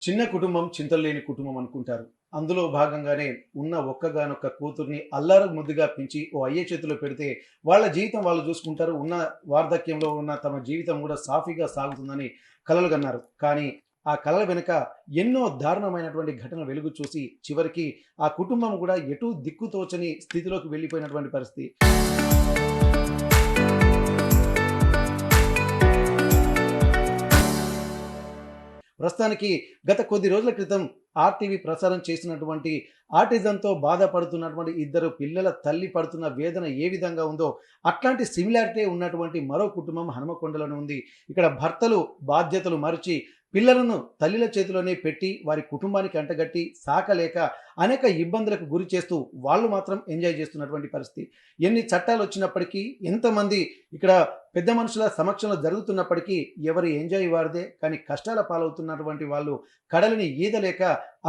చిన్న కుటుంబం చింతలు లేని కుటుంబం అనుకుంటారు. అందులో భాగంగానే ఉన్న ఒక్కగానొక్క కూతుర్ని అల్లారు ముద్దుగా పెంచి ఓ అయ్య చేతిలో పెడితే వాళ్ళ జీవితం వాళ్ళు చూసుకుంటారు. ఉన్న వార్ధక్యంలో ఉన్న తమ జీవితం కూడా సాఫీగా సాగుతుందని కలలు కన్నారు. కానీ ఆ కలల వెనుక ఎన్నో దారుణమైనటువంటి ఘటనలు వెలుగు చూసి చివరికి ఆ కుటుంబం కూడా ఎటూ దిక్కుతోచని స్థితిలోకి వెళ్ళిపోయినటువంటి పరిస్థితి. ప్రస్తుతానికి గత కొద్ది రోజుల క్రితం ఆర్టీవీ ప్రసారం చేసినటువంటి ఆటిజంతో బాధపడుతున్నటువంటి ఇద్దరు పిల్లల తల్లి పడుతున్న వేదన ఏ విధంగా ఉందో అట్లాంటి సిమిలారిటీ ఉన్నటువంటి మరో కుటుంబం హనుమకొండలోనే ఉంది. ఇక్కడ భర్తలు బాధ్యతలు మరిచి పిల్లలను తల్లిల చేతిలోనే పెట్టి వారి కుటుంబానికి అంటగట్టి సాకలేక అనేక ఇబ్బందులకు గురి చేస్తూ వాళ్ళు మాత్రం ఎంజాయ్ చేస్తున్నటువంటి పరిస్థితి. ఎన్ని చట్టాలు వచ్చినప్పటికీ ఎంతమంది ఇక్కడ పెద్ద మనుషుల సమక్షంలో జరుగుతున్నప్పటికీ ఎవరి ఎంజాయ్ వారిదే. కానీ కష్టాల పాలవుతున్నటువంటి వాళ్ళు కడలిని ఈదలేక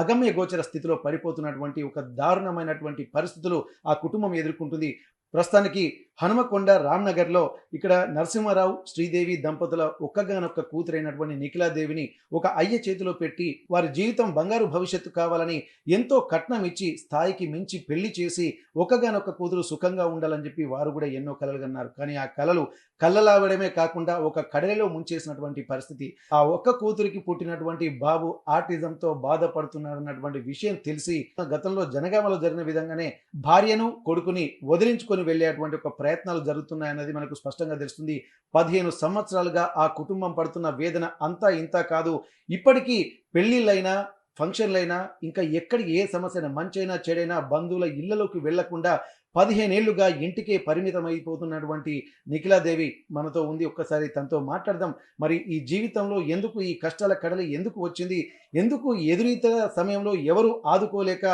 అగమ్య గోచర స్థితిలో పడిపోతున్నటువంటి ఒక దారుణమైనటువంటి పరిస్థితులు ఆ కుటుంబం ఎదుర్కొంటుంది. ప్రస్తుతానికి హనుమకొండ రామ్నగర్లో ఇక్కడ నరసింహారావు శ్రీదేవి దంపతుల ఒక్కగానొక్క కూతురైనటువంటి నిఖిలాదేవిని ఒక అయ్య చేతిలో పెట్టి వారి జీవితం బంగారు భవిష్యత్తు కావాలని ఎంతో కట్నం ఇచ్చి స్థాయికి మించి పెళ్లి చేసి ఒక్కగానొక్క కూతురు సుఖంగా ఉండాలని చెప్పి వారు కూడా ఎన్నో కలలు కన్నారు. కానీ ఆ కలలు కళ్ళలాగడమే కాకుండా ఒక కడలిలో ముంచేసినటువంటి పరిస్థితి. ఆ ఒక్క కూతురికి పుట్టినటువంటి బాబు ఆటిజంతో బాధపడుతున్నారన్నటువంటి విషయం తెలిసి గతంలో జనగామలో జరిగిన విధంగానే భార్యను కొడుకుని వదిలించుకొని వెళ్ళేటువంటి ఒక ప్రయత్నాలు జరుగుతున్నాయన్నది మనకు స్పష్టంగా తెలుస్తుంది. 15 సంవత్సరాలుగా ఆ కుటుంబం పడుతున్న వేదన అంతా ఇంత కాదు. ఇప్పటికీ పెళ్లిళ్ళైనా ఫంక్షన్లైనా ఇంకా ఎక్కడికి ఏ సమస్య మంచైనా చెడైనా బంధువుల ఇళ్లలోకి వెళ్లకుండా 15 ఏళ్లుగా ఇంటికే పరిమితం అయిపోతున్నటువంటి నిఖిలాదేవి మనతో ఉంది. ఒక్కసారి తనతో మాట్లాడదాం. మరి ఈ జీవితంలో ఎందుకు ఈ కష్టాల కడలి ఎందుకు వచ్చింది, ఎందుకు ఎదురీత సమయంలో ఎవరు ఆదుకోలేక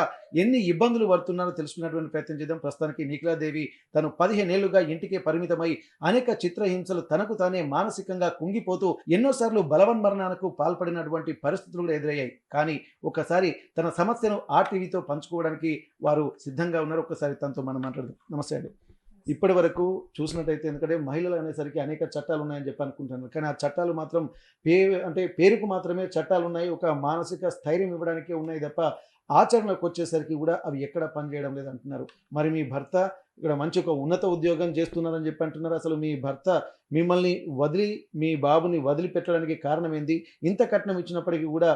ఎన్ని ఇబ్బందులు పడుతున్నారో తెలుసుకున్నటువంటి ప్రయత్నం చేద్దాం. ప్రస్తుతానికి నిఖిలాదేవి తను 15 ఏళ్లుగా ఇంటికే పరిమితమై అనేక చిత్రహింసలు తనకు తానే మానసికంగా కుంగిపోతూ ఎన్నోసార్లు బలవన్మరణాలకు పాల్పడినటువంటి పరిస్థితులు కూడా ఎదురయ్యాయి. కానీ ఒకసారి తన సమస్యను ఆర్టీవీతో పంచుకోవడానికి వారు సిద్ధంగా ఉన్నారు. ఒక్కసారి తనతో మనం మాట్లాడదాం. నమస్తే అండి. ఇప్పటి వరకు చూసినట్టయితే ఎందుకంటే మహిళలు అనేసరికి అనేక చట్టాలు ఉన్నాయని చెప్పి అనుకుంటున్నాను. కానీ ఆ చట్టాలు మాత్రం అంటే పేరుకు మాత్రమే చట్టాలు ఉన్నాయి. ఒక మానసిక స్థైర్యం ఇవ్వడానికే ఉన్నాయి తప్ప ఆచరణకు వచ్చేసరికి కూడా అవి ఎక్కడ పనిచేయడం లేదు అంటున్నారు. మరి మీ భర్త ఇక్కడ మంచి ఒక ఉన్నత ఉద్యోగం చేస్తున్నారని చెప్పి అంటున్నారు. అసలు మీ భర్త మిమ్మల్ని వదిలి మీ బాబుని వదిలిపెట్టడానికి కారణం ఏంది? ఇంత కట్నం ఇచ్చినప్పటికీ కూడా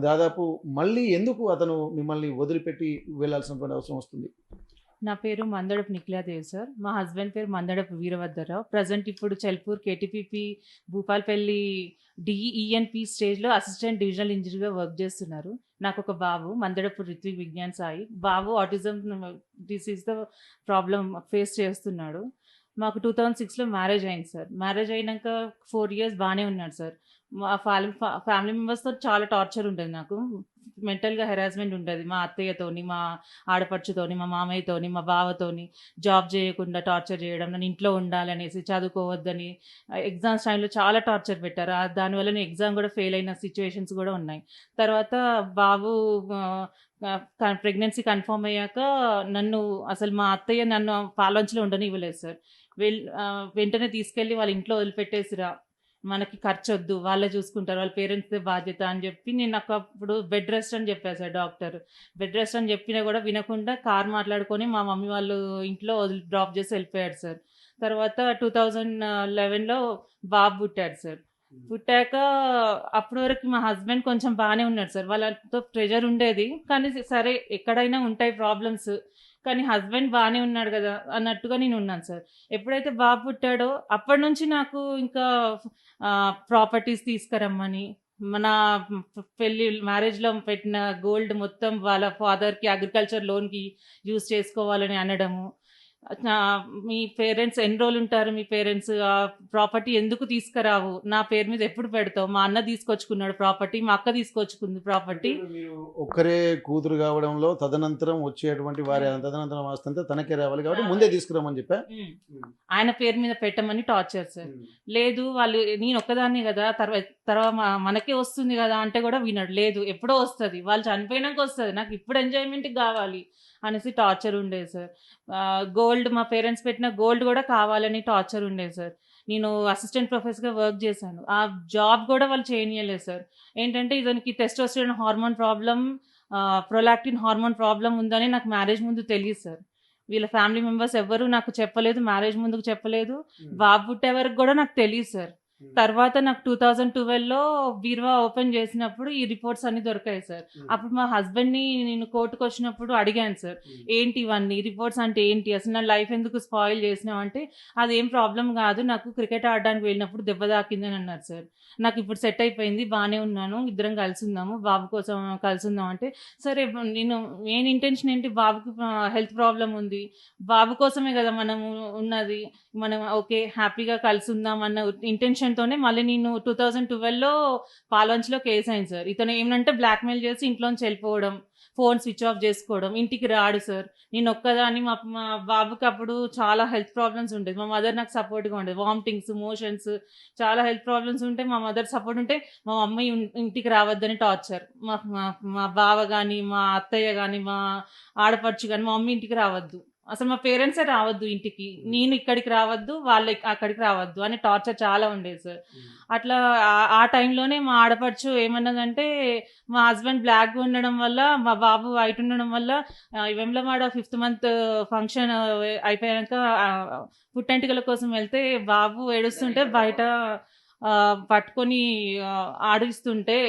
దాదాపు మళ్ళీ ఎందుకు అతను మిమ్మల్ని వదిలిపెట్టి వెళ్ళాల్సినటువంటి అవసరం వస్తుంది? నా పేరు మందడపు నిఖిలాదేవి సార్. మా హస్బెండ్ పేరు మందడపు వీరభద్రరావు. ప్రజెంట్ ఇప్పుడు చెల్పూర్ కేటీపీపీ భూపాలపల్లి డిఈఎన్పి స్టేజ్లో అసిస్టెంట్ డివిజనల్ ఇంజనీర్గా వర్క్ చేస్తున్నారు. నాకు ఒక బాబు మందడపు రిత్విక్ విజ్ఞాన్ సాయి. బాబు ఆటిజం డిసీజ్తో ప్రాబ్లం ఫేస్ చేస్తున్నాడు. మాకు 2006లో మ్యారేజ్ అయింది సార్. మ్యారేజ్ అయినాక 4 years బాగానే ఉన్నాడు సార్. మా ఫ్యామిలీ మెంబర్స్తో చాలా టార్చర్ ఉంటుంది నాకు. మెంటల్గా హెరాస్మెంట్ ఉంటుంది మా అత్తయ్యతోని, మా ఆడపడుచుతోని, మా మామయ్యతోని, మా బావతోని. జాబ్ చేయకుండా టార్చర్ చేయడం, నన్ను ఇంట్లో ఉండాలనేసి, చదువుకోవద్దని, ఎగ్జామ్స్ టైంలో చాలా టార్చర్ పెట్టారు. దానివల్ల నేను ఎగ్జామ్ కూడా ఫెయిల్ అయిన సిచ్యువేషన్స్ కూడా ఉన్నాయి. తర్వాత బాబు ప్రెగ్నెన్సీ కన్ఫర్మ్ అయ్యాక నన్ను అసలు మా అత్తయ్య నన్ను పాలంచులో ఉండనివ్వలేదు సార్. వెంటనే తీసుకెళ్ళి వాళ్ళ ఇంట్లో వదిలిపెట్టేసిరా, మనకి ఖర్చు వద్దు, వాళ్ళే చూసుకుంటారు, వాళ్ళ పేరెంట్స్దే బాధ్యత అని చెప్పి నేను నాకు అప్పుడు బెడ్ రెస్ట్ అని చెప్పారు సార్ డాక్టర్. బెడ్ రెస్ట్ అని చెప్పినా కూడా వినకుండా కార్ మాట్లాడుకొని మా మమ్మీ వాళ్ళు ఇంట్లో డ్రాప్ చేసి వెళ్ళిపోయాడు సార్. తర్వాత 2011లో బాబు పుట్టాడు సార్. పుట్టాక అప్పటి వరకు మా హస్బెండ్ కొంచెం బాగానే ఉన్నాడు సార్. వాళ్ళతో ప్రెషర్ ఉండేది, కానీ సరే ఎక్కడైనా ఉంటాయి ప్రాబ్లమ్స్, కానీ హస్బెండ్ బాగానే ఉన్నాడు కదా అన్నట్టుగా నేను ఉన్నాను సార్. ఎప్పుడైతే బాబు పుట్టాడో అప్పటి నుంచి నాకు ఇంకా ప్రాపర్టీస్ తీసుకురమ్మని, మన పెళ్ళి మ్యారేజ్లో పెట్టిన గోల్డ్ మొత్తం వాళ్ళ ఫాదర్కి అగ్రికల్చర్ లోన్కి యూజ్ చేసుకోవాలని అనడము. మీ పేరెంట్స్ ఎన్ని రోజులు ఉంటారు, మీ పేరెంట్స్ ఆ ప్రాపర్టీ ఎందుకు తీసుకురావు, నా పేరు మీద ఎప్పుడు పెడతావు, మా అన్న తీసుకొచ్చుకున్నాడు ప్రాపర్టీ, మా అక్క తీసుకొచ్చుకుంది ప్రాపర్టీ. మీరు ఒక్కరే కూతురు కావడంలో తదనంతరం వచ్చేటువంటి వారి తదనంతరం ఆస్తంతా తనకే రావాలి కాబట్టి ముందే తీసుకురామని చెప్పా. ఆయన పేరు మీద పెట్టమని టార్చర్ సార్. లేదు వాళ్ళు నేను ఒక్కదాన్ని కదా, తర్వాత మనకే వస్తుంది కదా అంటే కూడా వినడు. లేదు ఎప్పుడో వస్తుంది, వాళ్ళు చనిపోయినాక వస్తుంది, నాకు ఇప్పుడు ఎంజాయ్మెంట్ కావాలి అనేసి టార్చర్ ఉండేది సార్. గోల్డ్ మా పేరెంట్స్ పెట్టిన గోల్డ్ కూడా కావాలని టార్చర్ ఉండేది సార్. నేను అసిస్టెంట్ ప్రొఫెసర్గా వర్క్ చేశాను. ఆ జాబ్ కూడా వాళ్ళు చేయనీయలేదు సార్. ఏంటంటే ఇతనికి testosterone hormone problem, prolactin hormone problem ఉందని నాకు మ్యారేజ్ ముందు తెలియదు సార్. వీళ్ళ ఫ్యామిలీ మెంబర్స్ ఎవ్వరు నాకు చెప్పలేదు, మ్యారేజ్ ముందుకు చెప్పలేదు. బాబు పుట్టే వరకు కూడా నాకు తెలియదు సార్. తర్వాత నాకు 2012లో బీరువా ఓపెన్ చేసినప్పుడు ఈ రిపోర్ట్స్ అన్ని దొరికాయి సార్. అప్పుడు మా హస్బెండ్ని నేను కోర్టుకు వచ్చినప్పుడు అడిగాను సార్, ఏంటి ఇవన్నీ రిపోర్ట్స్ అంటే ఏంటి, అసలు నా లైఫ్ ఎందుకు స్పాయిల్ చేసినావు అంటే అదేం ప్రాబ్లం కాదు, నాకు క్రికెట్ ఆడడానికి వెళ్ళినప్పుడు దెబ్బ తాకిందని అన్నారు సార్. నాకు ఇప్పుడు సెట్ అయిపోయింది, బాగానే ఉన్నాను, ఇద్దరం కలిసి ఉందాము, బాబు కోసం కలిసి ఉందాం అంటే సరే. నేను మెయిన్ ఇంటెన్షన్ ఏంటి, బాబుకి హెల్త్ ప్రాబ్లం ఉంది, బాబు కోసమే కదా మనము ఉన్నది, మనం ఓకే హ్యాపీగా కలిసి ఉందాం అన్న ఇంటెన్షన్తోనే మళ్ళీ నేను 2012లో పాల్వంచ్లో కేసు అయింది సార్. ఇతను ఏమంటే బ్లాక్మెయిల్ చేసి ఇంట్లోంచి వెళ్ళిపోవడం, ఫోన్ స్విచ్ ఆఫ్ చేసుకోవడం, ఇంటికి రాడు సార్. నేను ఒక్కదాన్ని, మా మా బాబుకి అప్పుడు చాలా హెల్త్ ప్రాబ్లమ్స్ ఉండేది, మా మదర్ నాకు సపోర్ట్గా ఉండేది, వామిటింగ్స్, మోషన్స్, చాలా హెల్త్ ప్రాబ్లమ్స్ ఉంటే మా మదర్ సపోర్ట్ ఉంటే మా మమ్మీ ఇంటికి రావద్దని టార్చర్. మా మా మా బావ కానీ, మా అత్తయ్య కానీ, మా ఆడపడుచు కానీ, మా మమ్మీ ఇంటికి రావద్దు, అసలు మా పేరెంట్సే రావద్దు ఇంటికి, నేను ఇక్కడికి రావద్దు, వాళ్ళు అక్కడికి రావద్దు అని టార్చర్ చాలా ఉండేది సార్. అట్లా ఆ టైంలోనే మా ఆడపడుచు ఏమన్నదంటే, మా హస్బెండ్ బ్లాక్ ఉండడం వల్ల, మా బాబు వైట్ ఉండడం వల్ల వెమ్లవాడ 5th month ఫంక్షన్ అయిపోయాక పుట్టెంటుకల కోసం వెళ్తే బాబు ఏడుస్తుంటే బయట పట్టుకొని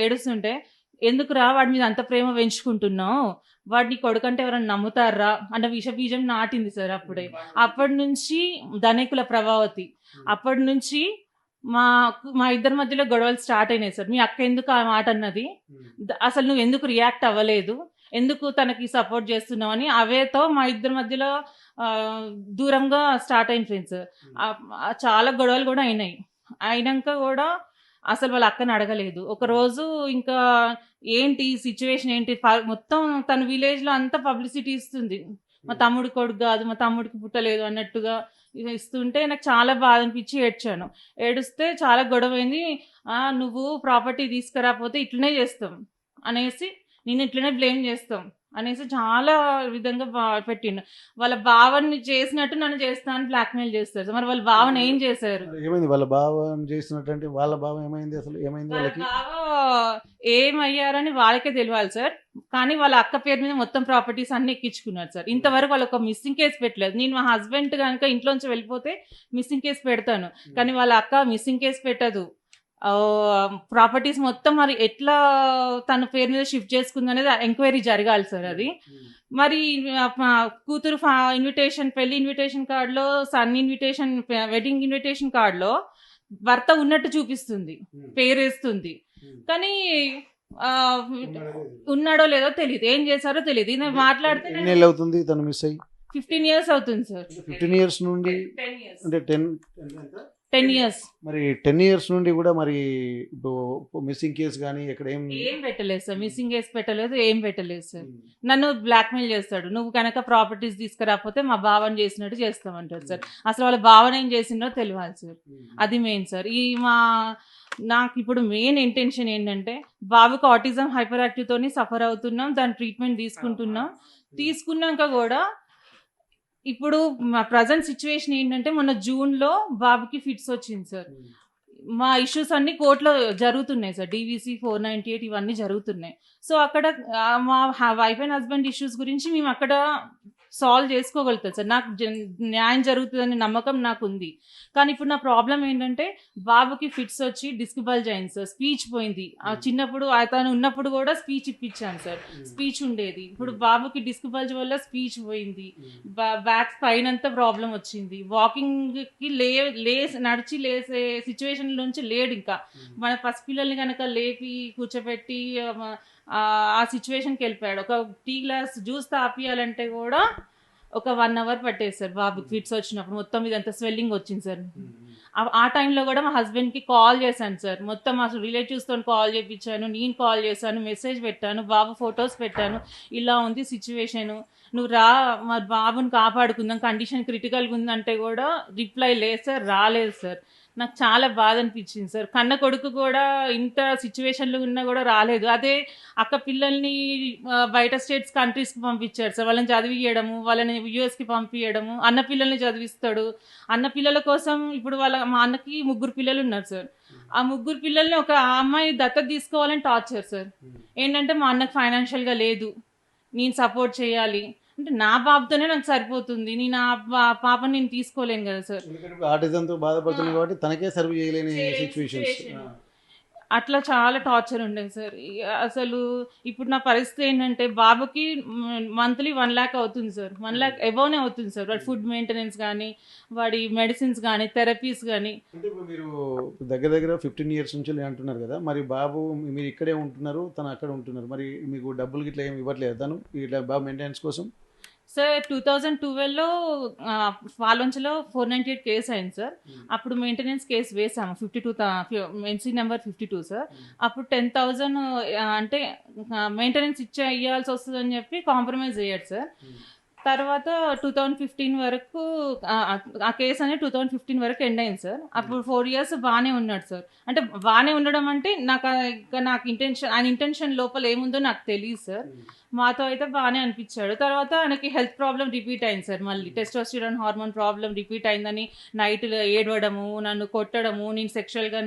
ఏడుస్తుంటే ఎందుకురా వాడి మీద అంత ప్రేమ పెంచుకుంటున్నావు, వాడిని కొడుకంటే ఎవరైనా నమ్ముతారా అన్న విషబీజం నాటింది సార్ అప్పుడే. అప్పటి నుంచి ధనికుల ప్రభావతి, అప్పటి నుంచి మా మా ఇద్దరి మధ్యలో గొడవలు స్టార్ట్ అయినాయి సార్. మీ అక్క ఎందుకు ఆ మాట అన్నది, అసలు నువ్వు ఎందుకు రియాక్ట్ అవ్వలేదు, ఎందుకు తనకి సపోర్ట్ చేస్తున్నావు అని అవేతో మా ఇద్దరి మధ్యలో దూరంగా స్టార్ట్ అయిన ఫ్రెండ్స్. చాలా గొడవలు కూడా అయినాక కూడా అసలు వాళ్ళ అక్కని అడగలేదు. ఒకరోజు ఇంకా ఏంటి సిచ్యువేషన్ ఏంటి, మొత్తం తన విలేజ్లో అంతా పబ్లిసిటీ ఇస్తుంది, మా తమ్ముడి కొడుకు కాదు, మా తమ్ముడికి పుట్టలేదు అన్నట్టుగా ఇస్తుంటే నాకు చాలా బాధ అనిపించి ఏడ్చాను. ఏడుస్తే చాలా గొడవైంది. నువ్వు ప్రాపర్టీ తీసుకురాకపోతే ఇట్లనే చేస్తాం అనేసి, నేను ఇట్లనే బ్లేమ్ చేస్తాం అనేసి చాలా విధంగా పెట్టిండు. వాళ్ళ బావని చేసినట్టు నన్ను చేస్తా అని బ్లాక్మెయిల్ చేస్తారు. మరి వాళ్ళ బావని ఏం చేశారు, ఏమైంది వాళ్ళ బావని చేసినట్టు అంటే, వాళ్ళ బావ ఏమైంది, అసలు ఏమైంది వాళ్ళ వాళ్ళకి? బావ ఏమయ్యారని వాళ్ళకే తెలియాలి సార్. కానీ వాళ్ళ అక్క పేరు మీద మొత్తం ప్రాపర్టీస్ అన్ని ఎక్కించుకున్నారు సార్. ఇంతవరకు వాళ్ళు ఒక మిస్సింగ్ కేసు పెట్టలేదు. నేను మా హస్బెండ్ కనుక ఇంట్లోంచి వెళ్ళిపోతే మిస్సింగ్ కేసు పెడతాను, కానీ వాళ్ళ అక్క మిస్సింగ్ కేసు పెట్టదు. ప్రాపర్టీస్ మొత్తం మరి ఎట్లా తన పేరు మీద షిఫ్ట్ చేసుకుంది అనేది ఎంక్వైరీ జరగాలి సార్. అది మరి కూతురు ఇన్విటేషన్, పెళ్లి ఇన్విటేషన్ కార్డులో, సన్ ఇన్విటేషన్, వెడ్డింగ్ ఇన్విటేషన్ కార్డులో భర్త ఉన్నట్టు చూపిస్తుంది, పేరేస్తుంది, కానీ ఉన్నాడో లేదో తెలియదు, ఏం చేశారో తెలియదు. ఇది మాట్లాడితే ఎన్ని ఏళ్ళు అవుతుంది తను మిస్ అయ్యి? 15 years అవుతుంది సార్. 15 years నుండి 10 years. అంటే 10 years మరి 10 years నుండి కూడా మరి మిస్సింగ్ కేసు కానీ ఎక్కడ ఏం పెట్టలేదు సార్, మిస్సింగ్ కేసు పెట్టలేదు, ఏం పెట్టలేదు సార్. నన్ను బ్లాక్మెయిల్ చేస్తాడు, నువ్వు కనుక ప్రాపర్టీస్ తీసుకురాకపోతే మా బావని చేసినట్టు చేస్తామంటారు సార్. అసలు వాళ్ళ బావని ఏం చేసిండో తెలియాలి సార్, అది మెయిన్ సార్. నాకు ఇప్పుడు మెయిన్ ఇంటెన్షన్ ఏంటంటే, బాబుకి ఆటిజం హైపర్ యాక్టివ్తోని సఫర్ అవుతున్నాం, దాని ట్రీట్మెంట్ తీసుకున్నాక కూడా ఇప్పుడు మా ప్రజెంట్ సిచ్యువేషన్ ఏంటంటే, మొన్న జూన్లో బాబుకి ఫిట్స్ వచ్చింది సార్. మా ఇష్యూస్ అన్ని కోర్టులో జరుగుతున్నాయి సార్, DVC 498 ఇవన్నీ జరుగుతున్నాయి. సో అక్కడ మా వైఫ్ అండ్ హస్బెండ్ ఇష్యూస్ గురించి మేము అక్కడ సాల్వ్ చేసుకోగలుగుతాం సార్. నాకు న్యాయం జరుగుతుందనే నమ్మకం నాకు ఉంది. కానీ ఇప్పుడు నా ప్రాబ్లం ఏంటంటే, బాబుకి ఫిట్స్ వచ్చి డిస్క్ బల్జ్ అయింది సార్, స్పీచ్ పోయింది. చిన్నప్పుడు అతను ఉన్నప్పుడు కూడా స్పీచ్ ఇప్పించాను సార్, స్పీచ్ ఉండేది. ఇప్పుడు బాబుకి డిస్క్ బల్జ్ వల్ల స్పీచ్ పోయింది, బ్యాక్ పైనంతా ప్రాబ్లం వచ్చింది, వాకింగ్కి నడిచి లేసే సిచ్యువేషన్ నుంచి లేడు. ఇంకా మన పసిపిల్లల్ని కనుక లేపి కూర్చోబెట్టి ఆ సిచ్యువేషన్కి వెళ్ళిపోయాడు. ఒక టీ గ్లాస్ జ్యూస్ తాపియాలంటే కూడా ఒక 1 hour పట్టేది సార్. బాబుకి ఫిట్స్ వచ్చినప్పుడు మొత్తం ఇదంతా స్వెల్లింగ్ వచ్చింది సార్. ఆ టైంలో కూడా మా హస్బెండ్కి కాల్ చేశాను సార్, మొత్తం మా రిలేటివ్స్తో కాల్ చేయించాను, నేను కాల్ చేశాను, మెసేజ్ పెట్టాను, బాబు ఫొటోస్ పెట్టాను, ఇలా ఉంది సిచ్యువేషను, నువ్వు రా మా బాబుని కాపాడుకుందాం, కండిషన్ క్రిటికల్గా ఉందంటే కూడా రిప్లై లేదు సార్, రాలేదు సార్. నాకు చాలా బాధ అనిపించింది సార్. కన్న కొడుకు కూడా ఇంత సిచ్యువేషన్‌లో ఉన్నా కూడా రాలేదు. అదే అక్క పిల్లల్ని బయట స్టేట్స్, కంట్రీస్‌కి పంపించారు సార్. వాళ్ళని చదివియడము, వాళ్ళని యూఎస్‌కి పంపియడము. అన్న పిల్లల్ని చదివిస్తాడు. అన్న పిల్లల కోసం ఇప్పుడు మా అన్నకి ముగ్గురు పిల్లలు ఉన్నారు సార్. ఆ ముగ్గురు పిల్లల్ని ఒక అమ్మాయి దత్తత తీసుకోవాలని టార్చర్ సార్. ఏంటంటే మా అన్నకి ఫైనాన్షియల్‌గా లేదు. నేను సపోర్ట్ చేయాలి. అంటే నా బాబుతోనే నాకు సరిపోతుంది. నేను పాపని నేను తీసుకోలేను కదా సార్. ఎందుకంటే ఆటిజంతో బాధపడుతున్నాడు కాబట్టి తనకే సర్వ్ చేయలేని చేయలేని సిచ్యువేషన్స్. సిచ్యువేషన్. అట్లా చాలా టార్చర్ ఉండేది సార్. అసలు ఇప్పుడు నా పరిస్థితి ఏంటంటే బాబుకి మంత్లీ 1,00,000 అవుతుంది సార్. 1,00,000 అబోవ్‌నే అవుతుంది సార్. వాడి ఫుడ్ మెయింటెనెన్స్ గానీ, వాడి మెడిసిన్స్ గానీ, థెరపీస్ గానీ. అంటే ఇప్పుడు మీరు దగ్గర దగ్గర 15 ఇయర్స్ నుంచి అంటున్నారు కదా, మరి బాబు మీరు ఇక్కడే ఉంటున్నారు, తను అక్కడ ఉంటున్నారు, మరి మీకు డబ్బులు గిట్లా ఏమి ఇవ్వట్లేదు తను ఇట్లా బాబు మెయింటెనెన్స్ కోసం? సార్ 2012లో పాల్వంచలో 498 కేసు అయింది సార్. అప్పుడు మెయింటెనెన్స్ కేసు వేసాము. 52 ఎన్సీ నెంబర్ 52 సార్. అప్పుడు 10,000 అంటే మెయింటెనెన్స్ ఇయ్యాల్సి వస్తుందని చెప్పి కాంప్రమైజ్ అయ్యాడు సార్. తర్వాత 2015 వరకు ఆ కేసు అనేది 2015 వరకు ఎండ్ అయింది సార్. అప్పుడు 4 ఇయర్స్ బాగానే ఉన్నాడు సార్. అంటే బాగానే ఉండడం అంటే నాకు ఆయన ఇంటెన్షన్ లోపల ఏముందో నాకు తెలియదు సార్. మాతో అయితే బాగానే అనిపించాడు. తర్వాత ఆయనకి హెల్త్ ప్రాబ్లం రిపీట్ అయింది సార్. మళ్ళీ టెస్టోస్టిరాన్ హార్మోన్ ప్రాబ్లం రిపీట్ అయిందని నైట్ ఏడవడము, నన్ను కొట్టడము, నేను సెక్షువల్గా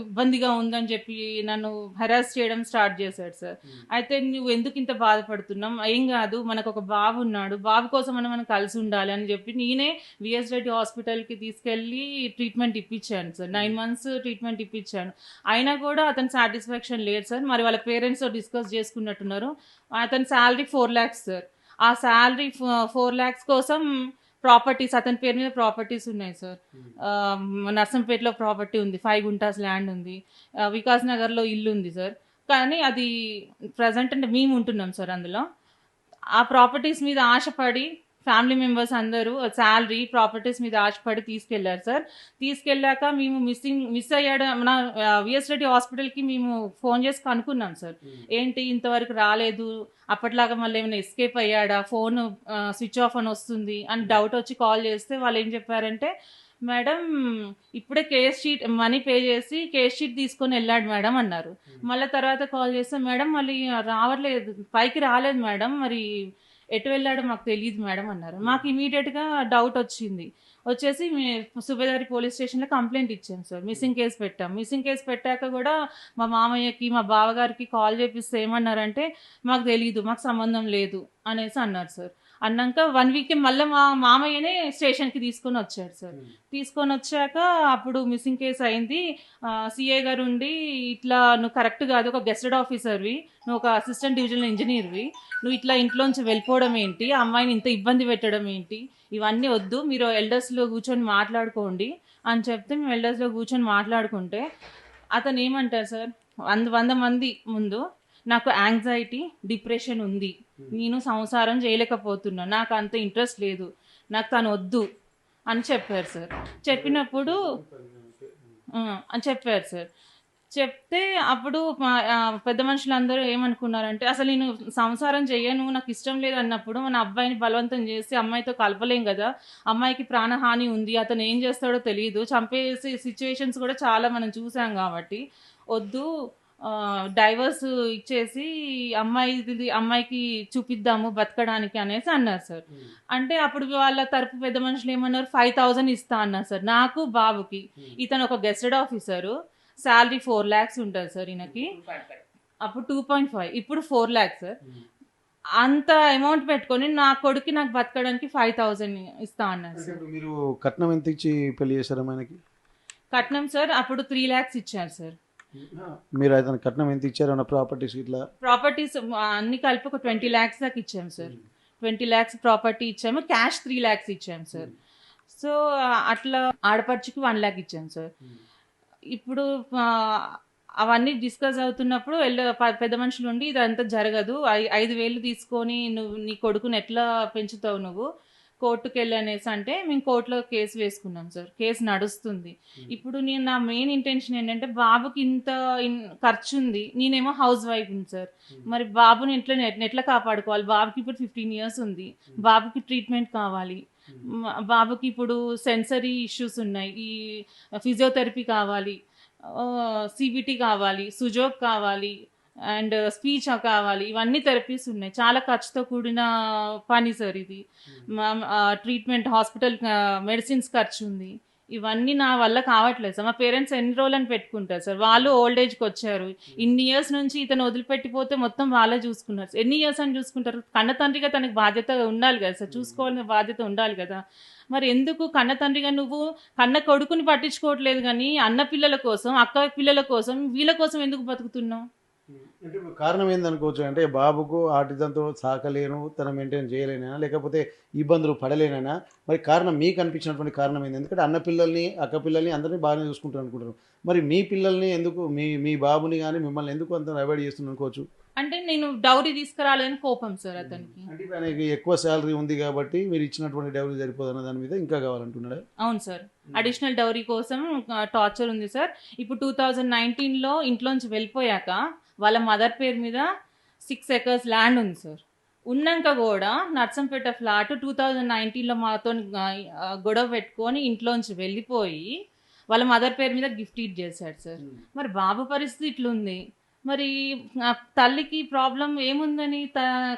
ఇబ్బందిగా ఉందని చెప్పి నన్ను హెరాస్ చేయడం స్టార్ట్ చేశాడు సార్. అయితే నువ్వు ఎందుకు ఇంత బాధపడుతున్నాం, ఏం కాదు, మనకు ఒక బాబు ఉన్నాడు, బాబు కోసం మనం కలిసి ఉండాలి అని చెప్పి నేనే విఎస్ రెడ్డి హాస్పిటల్కి తీసుకెళ్ళి ట్రీట్మెంట్ ఇప్పించాను సార్. 9 months ట్రీట్మెంట్ ఇప్పించాను. అయినా కూడా అతని సాటిస్ఫాక్షన్ లేదు సార్. మరి వాళ్ళ పేరెంట్స్తో డిస్కస్ చేసుకున్నట్టున్నారు. అతని శాలరీ 4 lakhs సార్. ఆ శాలరీ 4 lakhs కోసం ప్రాపర్టీస్, అతని పేరు మీద ప్రాపర్టీస్ ఉన్నాయి సార్. నర్సంపేటలో ప్రాపర్టీ ఉంది, 5 గుంటాస్ ల్యాండ్ ఉంది, వికాస్ నగర్లో ఇల్లు ఉంది సార్. కానీ అది ప్రజెంట్ అంటే మేము ఉంటున్నాం సార్ అందులో. ఆ ప్రాపర్టీస్ మీద ఆశపడి ఫ్యామిలీ మెంబర్స్ అందరూ శాలరీ ప్రాపర్టీస్ మీద ఆశపడి తీసుకెళ్లారు సార్. తీసుకెళ్ళాక మేము మిస్ అయ్యాడు మన విఎస్ రెడ్డి హాస్పిటల్కి మేము ఫోన్ చేసి కనుక్కున్నాం సార్. ఏంటి ఇంతవరకు రాలేదు, అప్పట్లాగా మళ్ళీ ఏమైనా ఎస్కేప్ అయ్యాడా, ఫోన్ స్విచ్ ఆఫ్ అని వస్తుంది అని డౌట్ వచ్చి కాల్ చేస్తే వాళ్ళు ఏం చెప్పారంటే, మేడం ఇప్పుడే కేస్ షీట్ మనీ పే చేసి కేస్ షీట్ తీసుకొని వెళ్ళాడు మేడం అన్నారు. మళ్ళీ తర్వాత కాల్ చేస్తే, మేడం మళ్ళీ రావట్లేదు, పైకి రాలేదు మేడం, మరి ఎటు వెళ్ళాడో మాకు తెలియదు మేడం అన్నారు. మాకు ఇమీడియట్గా డౌట్ వచ్చింది. వచ్చేసి సుబేదారి పోలీస్ స్టేషన్లో కంప్లైంట్ ఇచ్చాం సార్. మిస్సింగ్ కేసు పెట్టాం. మిస్సింగ్ కేసు పెట్టాక కూడా మా మామయ్యకి, మా బావగారికి కాల్ చేపిస్తే ఏమన్నారంటే, మాకు తెలీదు, మాకు సంబంధం లేదు అనేసి అన్నారు సార్. అన్నాక 1 week మళ్ళీ మా మామయ్యనే స్టేషన్కి తీసుకొని వచ్చాడు సార్. తీసుకొని వచ్చాక అప్పుడు మిస్సింగ్ కేసు అయింది. సిఐ గారు ఉండి, ఇట్లా నువ్వు కరెక్ట్ కాదు, ఒక గెస్టెడ్ ఆఫీసర్వి, నువ్వు ఒక అసిస్టెంట్ డివిజనల్ ఇంజనీర్వి, నువ్వు ఇట్లా ఇంట్లోంచి వెళ్ళిపోవడం ఏంటి, ఆ అమ్మాయిని ఇంత ఇబ్బంది పెట్టడం ఏంటి, ఇవన్నీ వద్దు, మీరు ఎల్డర్స్లో కూర్చొని మాట్లాడుకోండి అని చెప్తే మేము ఎల్డర్స్లో కూర్చొని మాట్లాడుకుంటే అతను ఏమంటారు సార్, 100 మంది ముందు నాకు యాంగ్జైటీ, డిప్రెషన్ ఉంది, నేను సంసారం చేయలేకపోతున్నా, నాకు అంత ఇంట్రెస్ట్ లేదు, నాకు తను వద్దు అని చెప్పారు సార్. చెప్పినప్పుడు అని చెప్పారు సార్. చెప్తే అప్పుడు పెద్ద మనుషులందరూ ఏమనుకున్నారంటే, అసలు నేను సంసారం చెయ్యను, నాకు ఇష్టం లేదు అన్నప్పుడు మన అబ్బాయిని బలవంతం చేసి అమ్మాయితో కలపలేం కదా, అమ్మాయికి ప్రాణహాని ఉంది, అతను ఏం చేస్తాడో తెలియదు, చంపేసి సిచ్యువేషన్స్ కూడా చాలా మనం చూసాం కాబట్టి వద్దు, డైవర్స్ ఇచ్చేసి అమ్మాయికి చూపిద్దాము బతకడానికి అనేసి అన్నారు సార్. అంటే అప్పుడు వాళ్ళ తరపు పెద్ద మనుషులు ఏమన్నారు, 5,000 ఇస్తా అన్నారు సార్ నాకు బాబుకి. ఇతను ఒక గెస్టెడ్ ఆఫీసరు, శాలరీ 4 lakhs ఉంటుంది సార్ ఈయనకి. అప్పుడు 2.5, ఇప్పుడు 4 lakhs సార్. అంత అమౌంట్ పెట్టుకొని నా కొడుకు నాకు బతకడానికి 5,000 ఇస్తా అన్నారు సార్. మీరు కట్నం ఎంత ఇచ్చి పెళ్లి చేశారు ఆయనకి? కట్నం సార్ అప్పుడు 3 lakhs ఇచ్చారు సార్. మీరు అతను కట్నం ఎంత ఇచ్చారు అన్న ప్రాపర్టీస్ ఇట్లా? ప్రాపర్టీస్ అన్ని కలిపి ఒక 20 lakhs దాకా ఇచ్చాము సార్. 20 lakhs ప్రాపర్టీ ఇచ్చాము, క్యాష్ 3 lakhs ఇచ్చాము సార్. సో అట్లా ఆడపడుచుకి 1 lakh ఇచ్చాము సార్. ఇప్పుడు అవన్నీ డిస్కస్ అవుతున్నప్పుడు పెద్ద మనుషులు ఉండి, ఇదంతా జరగదు, 5,000 తీసుకొని నువ్వు నీ కొడుకుని ఎట్లా పెంచుతావు, నువ్వు కోర్టుకు వెళ్ళనేసి అంటే మేము కోర్టులో కేసు వేసుకున్నాం సార్. కేసు నడుస్తుంది. ఇప్పుడు నా మెయిన్ ఇంటెన్షన్ ఏంటంటే, బాబుకి ఇంత ఖర్చు ఉంది, నేనేమో హౌస్ వైఫ్ని సార్. మరి బాబుని ఎట్లా కాపాడుకోవాలి, బాబుకి ఇప్పుడు 15 years ఉంది, బాబుకి ట్రీట్మెంట్ కావాలి, బాబుకి ఇప్పుడు సెన్సరీ ఇష్యూస్ ఉన్నాయి. ఈ ఫిజియోథెరపీ కావాలి, సిబిటి కావాలి, సుజోక్ కావాలి అండ్ స్పీచ్ కావాలి. ఇవన్నీ థెరపీస్ ఉన్నాయి. చాలా ఖర్చుతో కూడిన పని సార్ ఇది. ట్రీట్మెంట్ హాస్పిటల్ మెడిసిన్స్ ఖర్చు ఉంది. ఇవన్నీ నా వల్ల కావట్లేదు సార్. మా పేరెంట్స్ ఎన్ని రోజులని పెట్టుకుంటారు సార్. వాళ్ళు ఓల్డ్ ఏజ్కి వచ్చారు. ఇన్ని ఇయర్స్ నుంచి ఇతను వదిలిపెట్టిపోతే మొత్తం వాళ్ళే చూసుకున్నారు సార్. ఎన్ని ఇయర్స్ అని చూసుకుంటారు? కన్న తండ్రిగా తనకి బాధ్యత ఉండాలి కదా సార్, చూసుకోవాల్సిన బాధ్యత ఉండాలి కదా. మరి ఎందుకు కన్న తండ్రిగా నువ్వు కన్న కొడుకుని పట్టించుకోవట్లేదు కానీ అన్న పిల్లల కోసం, అక్క పిల్లల కోసం, వీళ్ళ కోసం ఎందుకు బతుకుతున్నావు? అంటే ఇప్పుడు కారణం ఏందనుకోవచ్చు అంటే బాబుకు ఆటిజంతో సాకలేను, తను మెయింటైన్ చేయలేనా, లేకపోతే ఇబ్బందులు పడలేనా? మరి కారణం మీకు అనిపించినటువంటి కారణం ఏంది? ఎందుకంటే అన్న పిల్లల్ని, అక్క పిల్లల్ని అందరినీ బాగానే చూసుకుంటారు అనుకుంటారు. మరి మీ పిల్లల్ని ఎందుకు, మీ బాబుని కానీ మిమ్మల్ని ఎందుకు అంత అవాయిడ్ చేస్తుంది అనుకోవచ్చు? అంటే నేను డౌరీ తీసుకురాలేని కోపం సార్ అతనికి. అంటే ఇప్పుడు ఆయనకి ఎక్కువ శాలరీ ఉంది కాబట్టి మీరు ఇచ్చినటువంటి డౌరీ సరిపోదు అన్న దాని మీద ఇంకా కావాలంటున్నాడా? అవును సార్, అడిషనల్ డౌరీ కోసం టార్చర్ ఉంది సార్. ఇప్పుడు 2019లో ఇంట్లోంచి వెళ్ళిపోయాక వాళ్ళ మదర్ పేరు మీద 6 acres ల్యాండ్ ఉంది సార్. ఉన్నాక కూడా నర్సంపేట ఫ్లాట్ 2019లో మాతో గొడవ పెట్టుకొని ఇంట్లోంచి వెళ్ళిపోయి వాళ్ళ మదర్ పేరు మీద గిఫ్ట్ ఇట్ చేశాడు సార్. మరి బాబు పరిస్థితి ఇట్లుంది. మరి ఆ తల్లికి ప్రాబ్లం ఏముందని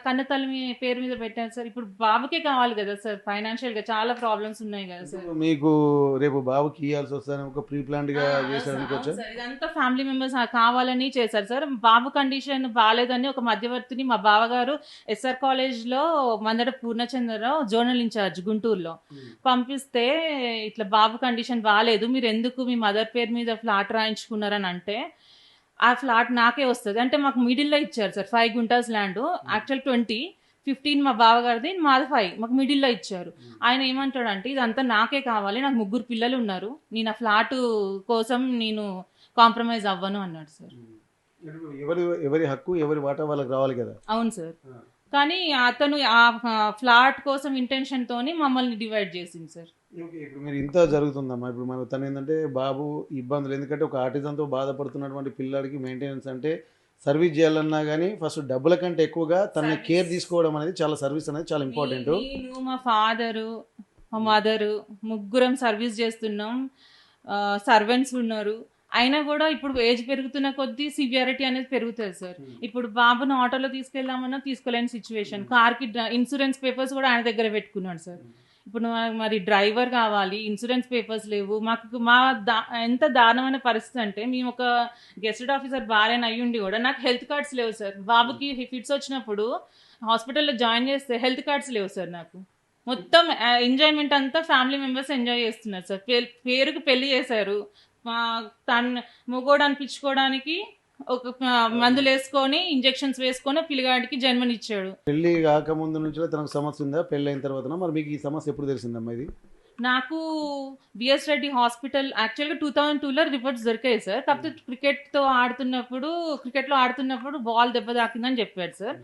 కన్న తల్లి పేరు మీద పెట్టారు సార్. ఇప్పుడు బాబుకే కావాలి కదా సార్, ఫైనాన్షియల్గా చాలా ప్రాబ్లమ్స్ ఉన్నాయి కదా సార్. మీకు రేపు బాబుకి ఇవ్వాల్సి వస్తుందని ఒక ప్రీ ప్లాన్డ్ గా చేశారు అనుకోవచ్చు. ఇదంతా ఫ్యామిలీ మెంబర్స్ కావాలని చేశారు సార్. బాబు కండిషన్ బాగాలేదని ఒక మధ్యవర్తిని మా బావగారు ఎస్ఆర్ కాలేజ్లో మందడ పూర్ణచంద్రరావు జోనల్ ఇన్ఛార్జ్ గుంటూరులో పంపిస్తే ఇట్లా బాబు కండిషన్ బాగాలేదు, మీరు ఎందుకు మీ మదర్ పేరు మీద ఫ్లాట్ రాయించుకున్నారని అంటే ఆ ఫ్లాట్ నాకే వస్తుంది అంటే మాకు మిడిల్లో ఇచ్చారు సార్. 5 గుంటాస్ ల్యాండ్, యాక్చువల్ 20, 15 మా బావగారిది, మాది 5, మాకు మిడిల్లో ఇచ్చారు. ఆయన ఏమంటాడంటే ఇదంతా నాకే కావాలి, నాకు 3 పిల్లలు ఉన్నారు, నేను ఆ ఫ్లాట్ కోసం నేను కాంప్రమైజ్ అవ్వను అన్నాడు సార్. ఎవరి హక్కు ఎవరి వాటా వాళ్ళకి రావాలి కదా. అవును సార్, కానీ అతను ఆ ఫ్లాట్ కోసం ఇంటెన్షన్ తోని మమ్మల్ని డివైడ్ చేసింది సార్. ఓకే, ఇప్పుడు మీరు ఇంత జరుగుతుందమ్మా. ఇప్పుడు మన తను ఏంటంటే బాబు ఇబ్బందులు, ఎందుకంటే ఒక ఆటిజంతో బాధపడుతున్నటువంటి పిల్లాడికి మెయింటెనెన్స్ అంటే సర్వీస్ చేయాలన్నా కానీ ఫస్ట్ డబ్బుల కంటే ఎక్కువగా తన కేర్ తీసుకోవడం అనేది చాలా సర్వీస్ అనేది చాలా ఇంపార్టెంట్. నేను మా ఫాదరు మా మదరు ముగ్గురం సర్వీస్ చేస్తున్నాం, సర్వెంట్స్ ఉన్నారు. అయినా కూడా ఇప్పుడు ఏజ్ పెరుగుతున్న కొద్దీ సివియారిటీ అనేది పెరుగుతుంది సార్. ఇప్పుడు బాబును ఆటోలో తీసుకెళ్దామన్నా తీసుకోలేని సిచ్యువేషన్. కార్కి ఇన్సూరెన్స్ పేపర్స్ కూడా ఆయన దగ్గర పెట్టుకున్నాడు సార్. ఇప్పుడు మరి డ్రైవర్ కావాలి, ఇన్సూరెన్స్ పేపర్స్ లేవు మాకు. ఎంత దారుణమైన పరిస్థితి అంటే మేము ఒక గెస్టెడ్ ఆఫీసర్ భార్యను అయ్యుండి కూడా నాకు హెల్త్ కార్డ్స్ లేవు సార్. బాబుకి ఫిట్స్ వచ్చినప్పుడు హాస్పిటల్లో జాయిన్ చేస్తే హెల్త్ కార్డ్స్ లేవు సార్ నాకు. మొత్తం ఎంజాయ్మెంట్ అంతా ఫ్యామిలీ మెంబర్స్ ఎంజాయ్ చేస్తున్నారు సార్. పేరుకి పెళ్లి చేశారు, తను మొగోడు అనిపించుకోవడానికి ఒక మందులు వేసుకొని ఇంజెక్షన్స్ వేసుకొని పిల్లగాడికి జన్మనిచ్చాడు. పెళ్లి కాకముందు నుంచి తనకు సమస్య ఉందా, పెళ్లి అయిన తర్వాత? మరి మీకు ఈ సమస్య ఎప్పుడు తెలిసిందమ్మా? ఇది నాకు బిఎస్ రెడ్డి హాస్పిటల్ యాక్చువల్గా 2002లో రిపోర్ట్స్ దొరికాయి సార్. కాకపోతే క్రికెట్లో ఆడుతున్నప్పుడు బాల్ దెబ్బ తాకిందని చెప్పాడు సార్.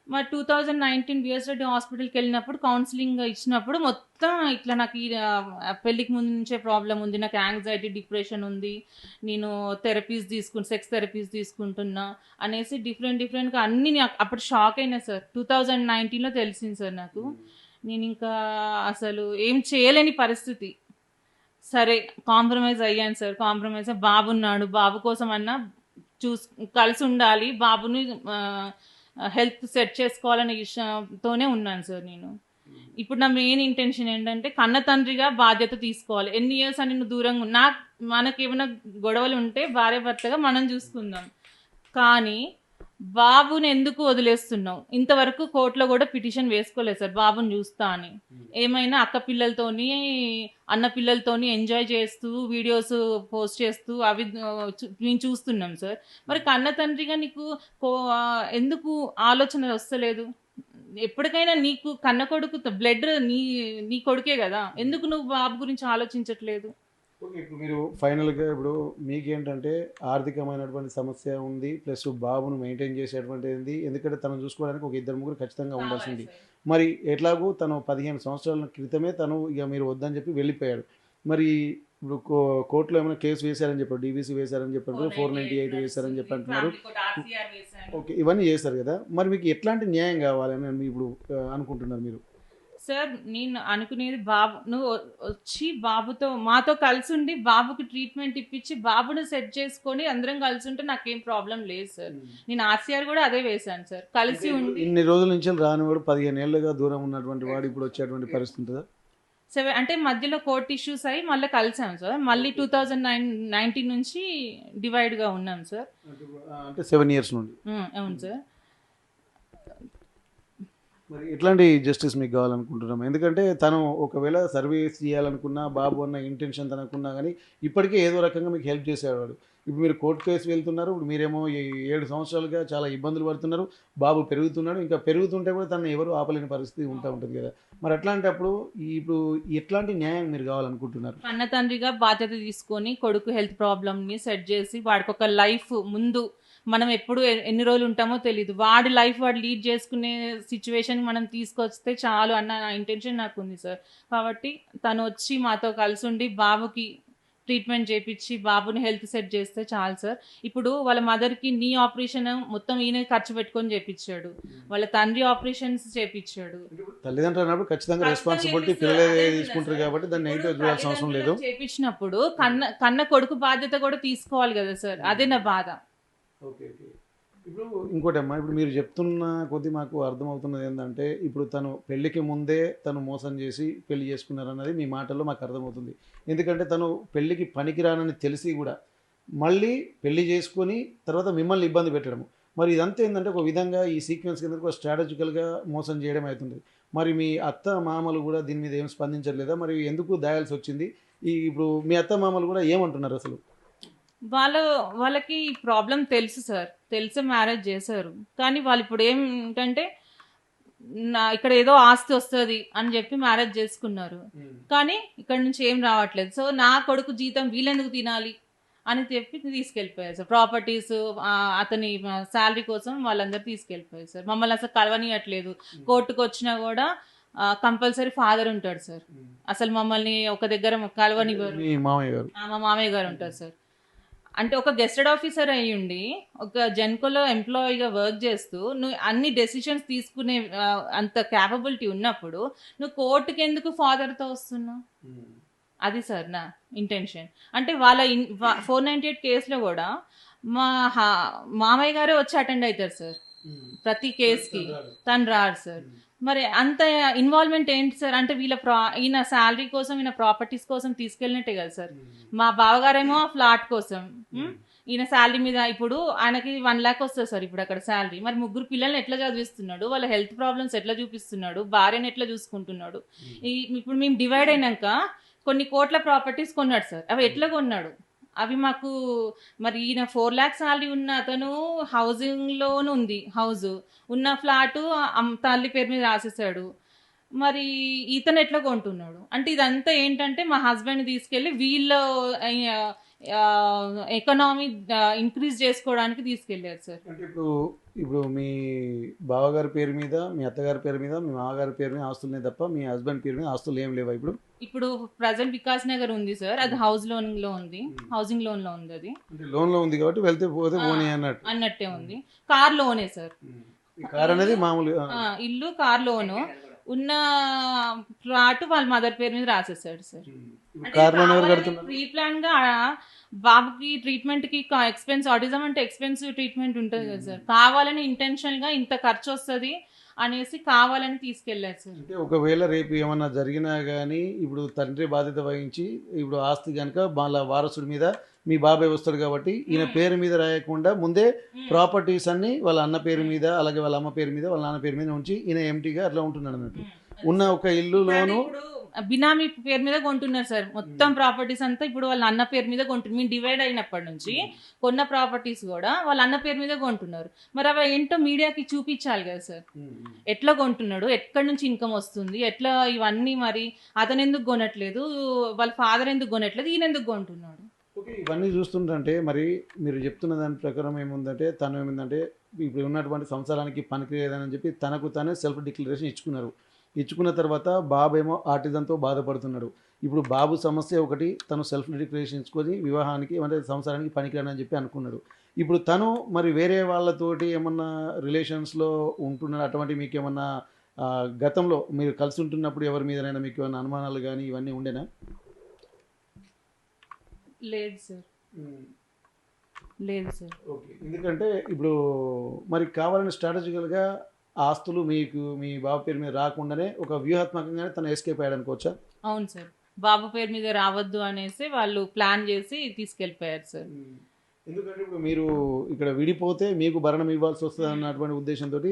మరి 2019 బిఎస్ రెడ్డి హాస్పిటల్కి వెళ్ళినప్పుడు కౌన్సిలింగ్ ఇచ్చినప్పుడు మొత్తం ఇట్లా నాకు పెళ్ళికి ముందు నుంచే ప్రాబ్లం ఉంది, నాకు యాంగ్జైటీ డిప్రెషన్ ఉంది, నేను సెక్స్ థెరపీస్ తీసుకుంటున్నా అనేసి డిఫరెంట్గా అన్నీ అప్పుడు షాక్ అయినా సార్. 2019లో తెలిసింది సార్ నాకు. నేను ఇంకా అసలు ఏం చేయలేని పరిస్థితి. సరే కాంప్రమైజ్ అయ్యాను సార్. కాంప్రమైజ్ బాబున్నాడు, బాబు కోసం అన్నా కలిసి ఉండాలి, బాబుని హెల్త్ సెట్ చేసుకోవాలనే విషయంతోనే ఉన్నాను సార్ నేను. ఇప్పుడు నా మెయిన్ ఇంటెన్షన్ ఏంటంటే కన్న తండ్రిగా బాధ్యత తీసుకోవాలి. ఎన్ని ఇయర్స్ అని నువ్వు దూరంగా మనకి ఏమైనా గొడవలు ఉంటే భార్య భర్తగా మనం చూసుకుందాం, కానీ బాబుని ఎందుకు వదిలేస్తున్నావు? ఇంతవరకు కోర్టులో కూడా పిటిషన్ వేసుకోలేదు సార్ బాబుని చూస్తా అని. ఏమైనా అక్క పిల్లలతోని అన్న పిల్లలతోని ఎంజాయ్ చేస్తూ వీడియోస్ పోస్ట్ చేస్తూ అవి మేము చూస్తున్నాం సార్. మరి కన్న తండ్రిగా నీకు ఎందుకు ఆలోచన వస్తలేదు? ఎప్పటికైనా నీకు కన్న కొడుకు బ్లడ్ నీ కొడుకే కదా, ఎందుకు నువ్వు బాబు గురించి ఆలోచించట్లేదు? ఓకే, ఇప్పుడు మీరు ఫైనల్గా ఇప్పుడు మీకేంటంటే ఆర్థికమైనటువంటి సమస్య ఉంది, ప్లస్ బాబును మెయింటైన్ చేసేటువంటిది, ఎందుకంటే తను చూసుకోవడానికి ఒక 2-3 ఖచ్చితంగా ఉండాల్సింది. మరి ఎట్లాగూ తను 15 సంవత్సరాల క్రితమే తను ఇక మీరు వద్దని చెప్పి వెళ్ళిపోయాడు. మరి ఇప్పుడు కోర్టులో ఏమైనా కేసు వేశారని చెప్పారు, డీవీసీ వేశారని చెప్పారు, 498 వేశారని చెప్పి అంటున్నారు. ఓకే, ఇవన్నీ చేశారు కదా. మరి మీకు ఎట్లాంటి న్యాయం కావాలని ఇప్పుడు అనుకుంటున్నారు మీరు? సార్ నేను అనుకునేది బాబు నువ్వు వచ్చి బాబుతో మాతో కలిసి ఉండి బాబుకి ట్రీట్మెంట్ ఇప్పించి బాబుని సెట్ చేసుకొని అందరం కలిసి ఉంటే నాకేం ప్రాబ్లం లేదు సార్. నేను ఆర్సీఆర్ కూడా అదే వేశాను సార్, కలిసి ఉండి. ఇన్ని రోజుల నుంచి రానివాడు 15 ఏళ్ళుగా దూరం ఉన్నటువంటి వాడు ఇప్పుడు వచ్చేటువంటి పరిస్థితి ఉంటుందా? అంటే మధ్యలో కోర్ట్ ఇష్యూస్ అయ్యి మళ్ళీ కలిసాం సార్. మళ్ళీ 2019 నుంచి డివైడ్గా ఉన్నాం సార్. అంటే 7 ఇయర్స్ నుండి. అవును సార్. మరి ఎట్లాంటి జస్టిస్ మీకు కావాలనుకుంటున్నాం? ఎందుకంటే తను ఒకవేళ సర్వీస్ చేయాలనుకున్నా, బాబు అన్న ఇంటెన్షన్ తనకున్నా కానీ ఇప్పటికే ఏదో రకంగా మీకు హెల్ప్ చేసేవాడు. ఇప్పుడు మీరు కోర్టు కేసు వెళ్తున్నారు, ఇప్పుడు మీరేమో 7 సంవత్సరాలుగా చాలా ఇబ్బందులు పడుతున్నారు, బాబు పెరుగుతున్నాడు, ఇంకా పెరుగుతుంటే కూడా తను ఎవరు ఆపలేని పరిస్థితి ఉంటుంది కదా. మరి అట్లాంటప్పుడు ఇప్పుడు ఎట్లాంటి న్యాయం మీరు కావాలనుకుంటున్నారు? అన్న తండ్రిగా బాధ్యత తీసుకొని కొడుకు హెల్త్ ప్రాబ్లమ్ని సెట్ చేసి వాడికి ఒక లైఫ్ ముందు, మనం ఎప్పుడు ఎన్ని రోజులు ఉంటామో తెలియదు, వాడి లైఫ్ వాడు లీడ్ చేసుకునే సిచ్యువేషన్ మనం తీసుకొస్తే చాలు అన్న ఇంటెన్షన్ నాకు ఉంది సార్. కాబట్టి తను వచ్చి మాతో కలిసి ఉండి బాబుకి ట్రీట్మెంట్ చేయించి బాబుని హెల్త్ సెట్ చేస్తే చాలు సార్. ఇప్పుడు వాళ్ళ మదర్కి నీ ఆపరేషన్ మొత్తం ఈయన ఖర్చు పెట్టుకొని చేయించాడు, వాళ్ళ తండ్రి ఆపరేషన్స్ చేయించాడు. తల్లిదండ్రులు అన్నప్పుడు ఖచ్చితంగా రెస్పాన్సిబిలిటీ పిల్లలే తీసుకుంటారు కాబట్టి దాన్ని నెగిటివ్ చూడాల్సిన అవసరం లేదు. చేయించినప్పుడు కన్న కొడుకు బాధ్యత కూడా తీసుకోవాలి కదా సార్, అదే నా బాధ. Okay okay. ఇప్పుడు ఇంకోటి అమ్మా, ఇప్పుడు మీరు చెప్తున్న కొద్దీ మాకు అర్థమవుతున్నది ఏంటంటే ఇప్పుడు తను పెళ్ళికి ముందే తను మోసం చేసి పెళ్లి చేసుకున్నారన్నది మీ మాటల్లో మాకు అర్థమవుతుంది. ఎందుకంటే తను పెళ్ళికి పనికిరానని తెలిసి కూడా మళ్ళీ పెళ్లి చేసుకొని తర్వాత మిమ్మల్ని ఇబ్బంది పెట్టడము, మరి ఇదంతా ఏంటంటే ఒక విధంగా ఈ సీక్వెన్స్ కింద ఒక స్ట్రాటజికల్గా మోసం చేయడం అవుతుంది. మరి మీ అత్త మామలు కూడా దీని మీద ఏం స్పందించట్లేదా? మరి ఎందుకు దాయాల్సి వచ్చింది? ఇప్పుడు మీ అత్త మామలు కూడా ఏమంటున్నారు అసలు? వాళ్ళకి ప్రాబ్లం తెలుసు సార్, తెలిసి మ్యారేజ్ చేశారు. కానీ వాళ్ళు ఇప్పుడు ఏంటంటే ఇక్కడ ఏదో ఆస్తి వస్తుంది అని చెప్పి మ్యారేజ్ చేసుకున్నారు, కానీ ఇక్కడ నుంచి ఏం రావట్లేదు. సో నా కొడుకు జీతం వీళ్ళెందుకు తినాలి అని చెప్పి తీసుకెళ్ళిపోయారు సార్. ప్రాపర్టీస్, అతని శాలరీ కోసం వాళ్ళందరూ తీసుకెళ్ళిపోయారు సార్. మమ్మల్ని అసలు కలవనియట్లేదు. కోర్టుకు వచ్చినా కూడా కంపల్సరీ ఫాదర్ ఉంటాడు సార్, అసలు మమ్మల్ని ఒక దగ్గర కలవనివ్వరు. మా మామయ్య గారు ఉంటారు సార్. అంటే ఒక గెస్టెడ్ ఆఫీసర్ అయ్యుండి ఒక జెన్కోలో ఎంప్లాయీగా వర్క్ చేస్తూ నువ్వు అన్ని డెసిషన్స్ తీసుకునే అంత క్యాపబిలిటీ ఉన్నప్పుడు నువ్వు కోర్టుకి ఎందుకు ఫాదర్తో వస్తున్నావు? అది సార్ నా ఇంటెన్షన్. అంటే వాళ్ళ 498 కేసులో కూడా మా మామయ్య గారే వచ్చి అటెండ్ అవుతారు సార్ ప్రతి కేసుకి, తను రాడు సార్. మరి అంత ఇన్వాల్వ్మెంట్ ఏంటి సార్? అంటే ఈయన శాలరీ కోసం, ఈయన ప్రాపర్టీస్ కోసం తీసుకెళ్ళినట్టే కదా సార్. మా బావగారేమో ఆ ఫ్లాట్ కోసం, ఈయన శాలరీ మీద ఇప్పుడు ఆయనకి 1 lakh వస్తుంది సార్ ఇప్పుడు అక్కడ శాలరీ. మరి 3 పిల్లల్ని ఎట్లా చదివిస్తున్నాడు? వాళ్ళ హెల్త్ ప్రాబ్లమ్స్ ఎట్లా చూపిస్తున్నాడు? భార్యను ఎట్లా చూసుకుంటున్నాడు? ఇప్పుడు మేము డివైడ్ అయినాక కొన్ని కోట్ల ప్రాపర్టీస్ కొన్నాడు సార్. అవి ఎట్లా కొన్నాడు? అవి మాకు మరి ఈయన 4 lakhs శాలరీ ఉన్న అతను హౌసింగ్ లోన్ ఉంది, హౌస్ ఉన్న ఫ్లాటు తల్లి పేరు మీద రాసేసాడు. మరి ఇతను ఎట్లా కొంటున్నాడు? అంటే ఇదంతా ఏంటంటే మా హస్బెండ్ తీసుకెళ్ళి వీళ్ళ ఎకనామీ ఇంక్రీజ్ చేసుకోవడానికి తీసుకెళ్ళారు సార్. అంటే ఇప్పుడు మీ బావగారి పేరు మీద, మీ అత్తగారి పేరు మీద, మీ మామగారి పేరు మీద ఆస్తులనే తప్ప మీ హస్బెండ్ పేరు మీద ఆస్తులు ఏం లేవా? ఇప్పుడు ప్రజెంట్ వికాస్ నగర్ ఉంది సార్, అది హౌసింగ్ లోన్ లో ఉంది. అది లోన్ లో ఉంది కాబట్టి వెళ్తే పోతే పోనీ అన్నట్టే ఉంది. కార్ లోనే సార్, కార్ అనేది మామూలు ఇల్లు కార్ లోను ఉన్న ఫ్లాట్ వాళ్ళ మదర్ పేరు మీద రాసేసాడు సార్. ప్రీ ప్లాన్ గా బాబుకి ట్రీట్మెంట్ కి ఎక్స్పెన్స్, ఆటిజం అంటే ఎక్స్పెన్సివ్ ట్రీట్మెంట్ ఉంటుంది కదా సార్, కావాలని ఇంటెన్షన్ గా ఇంత ఖర్చు వస్తుంది అనేసి కావాలని తీసుకెళ్లారు సార్. అంటే ఒకవేళ రేపు ఏమన్నా జరిగినా కానీ ఇప్పుడు తండ్రి బాధ్యత వహించి ఇప్పుడు ఆస్తి కనుక వాళ్ళ వారసుడి మీద మీ బాబాయ్ వస్తాడు కాబట్టి ఈయన పేరు మీద రాయకుండా ముందే ప్రాపర్టీస్ అన్ని వాళ్ళ అన్న పేరు మీద, అలాగే వాళ్ళ అమ్మ పేరు మీద, వాళ్ళ నాన్న పేరు మీద ఉంచి ఈయన ఎంటీగా అట్లా ఉంటున్నాడు అన్నట్టు. ఉన్న ఒక ఇల్లులోను బినామీ పేరు మీద కొంటున్నారు సార్ మొత్తం ప్రాపర్టీస్ అంతా. ఇప్పుడు వాళ్ళ అన్న పేరు మీద కొంటున్నారు. మేము డివైడ్ అయినప్పటి నుంచి కొన్న ప్రాపర్టీస్ కూడా వాళ్ళ అన్న పేరు మీద కొంటున్నారు. మరి అవి ఏంటో మీడియాకి చూపించాలి కదా సార్, ఎట్లా కొంటున్నాడు, ఎక్కడి నుంచి ఇన్కమ్ వస్తుంది, ఎట్లా ఇవన్నీ. మరి అతను ఎందుకు కొనట్లేదు, వాళ్ళ ఫాదర్ ఎందుకు కొనట్లేదు, ఈయన ఎందుకు కొంటున్నాడు? ఓకే, ఇవన్నీ చూస్తుంటే మరి మీరు చెప్తున్న దాని ప్రకారం ఏముందంటే తను ఏమిందంటే ఇప్పుడు ఉన్నటువంటి సంవత్సరానికి పనికి లేదని చెప్పి తనకు తానే సెల్ఫ్ డిక్లరేషన్ ఇచ్చుకున్న తర్వాత బాబు ఏమో ఆటిజంతో బాధపడుతున్నాడు. ఇప్పుడు బాబు సమస్య ఒకటి, తను సెల్ఫ్ డిక్లరేషన్ ఇచ్చుకొని వివాహానికి అంటే సంవత్సరానికి పనికిరానని చెప్పి అనుకున్నాడు. ఇప్పుడు తను మరి వేరే వాళ్ళతోటి ఏమన్నా రిలేషన్స్లో ఉంటున్నాడు, అటువంటి మీకు ఏమన్నా గతంలో మీరు కలిసి ఉంటున్నప్పుడు ఎవరి మీదనైనా మీకు ఏమైనా అనుమానాలు కానీ ఇవన్నీ ఉండేనా? లేదు సార్. లేదు సార్. ఓకే. ఎందుకంటే ఇప్పుడు మరి కావాలని స్ట్రాటజికల్‌గా ఆస్తులు మీకు మీ బావ పేరు మీద రాకుండానే ఒక వ్యూహాత్మకంగానే తను ఎస్కేప్ అయ్యాడనుకోవచ్చా? అవును సార్. బాబు పేరు మీద రావద్దు అనేసి వాళ్ళు ప్లాన్ చేసి తీసుకెళ్ళిపోయారు సార్. ఎందుకంటే ఇప్పుడు మీరు ఇక్కడ విడిపోతే మీకు భరణం ఇవ్వాల్సి వస్తుంది అన్నటువంటి ఉద్దేశంతోటి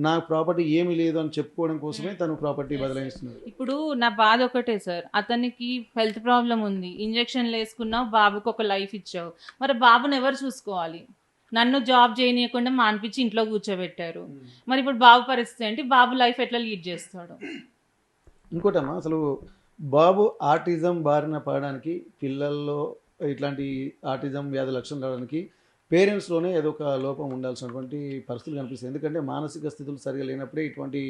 నా ప్రాపర్టీ ఏమీ లేదు అని చెప్పుకోవడం కోసమే తను ప్రాపర్టీ బదలాయిస్తున్నాడు. ఇప్పుడు నా బాధ ఒకటే సార్, అతనికి హెల్త్ ప్రాబ్లం ఉంది, ఇంజెక్షన్లు వేసుకున్నావు, బాబుకి ఒక లైఫ్ ఇచ్చావు, మరి బాబుని ఎవరు చూసుకోవాలి? నన్ను జాబ్ చేయనీయకుండా మానిపించి ఇంట్లో కూర్చోబెట్టారు. మరి ఇప్పుడు బాబు పరిస్థితి ఏంటి? బాబు లైఫ్ ఎట్లా లీడ్ చేస్తాడు? ఇంకోటమ్మా, అసలు బాబు ఆటిజం బారిన పడడానికి, పిల్లల్లో ఇట్లాంటి ఆటిజం వ్యాధి లక్షణాలు రావడానికి పేరెంట్స్లోనే ఏదో ఒక లోపం ఉండాల్సినటువంటి పరిస్థితులు కనిపిస్తాయి. ఎందుకంటే మానసిక స్థితులు సరిగా లేనప్పుడే ఇటువంటి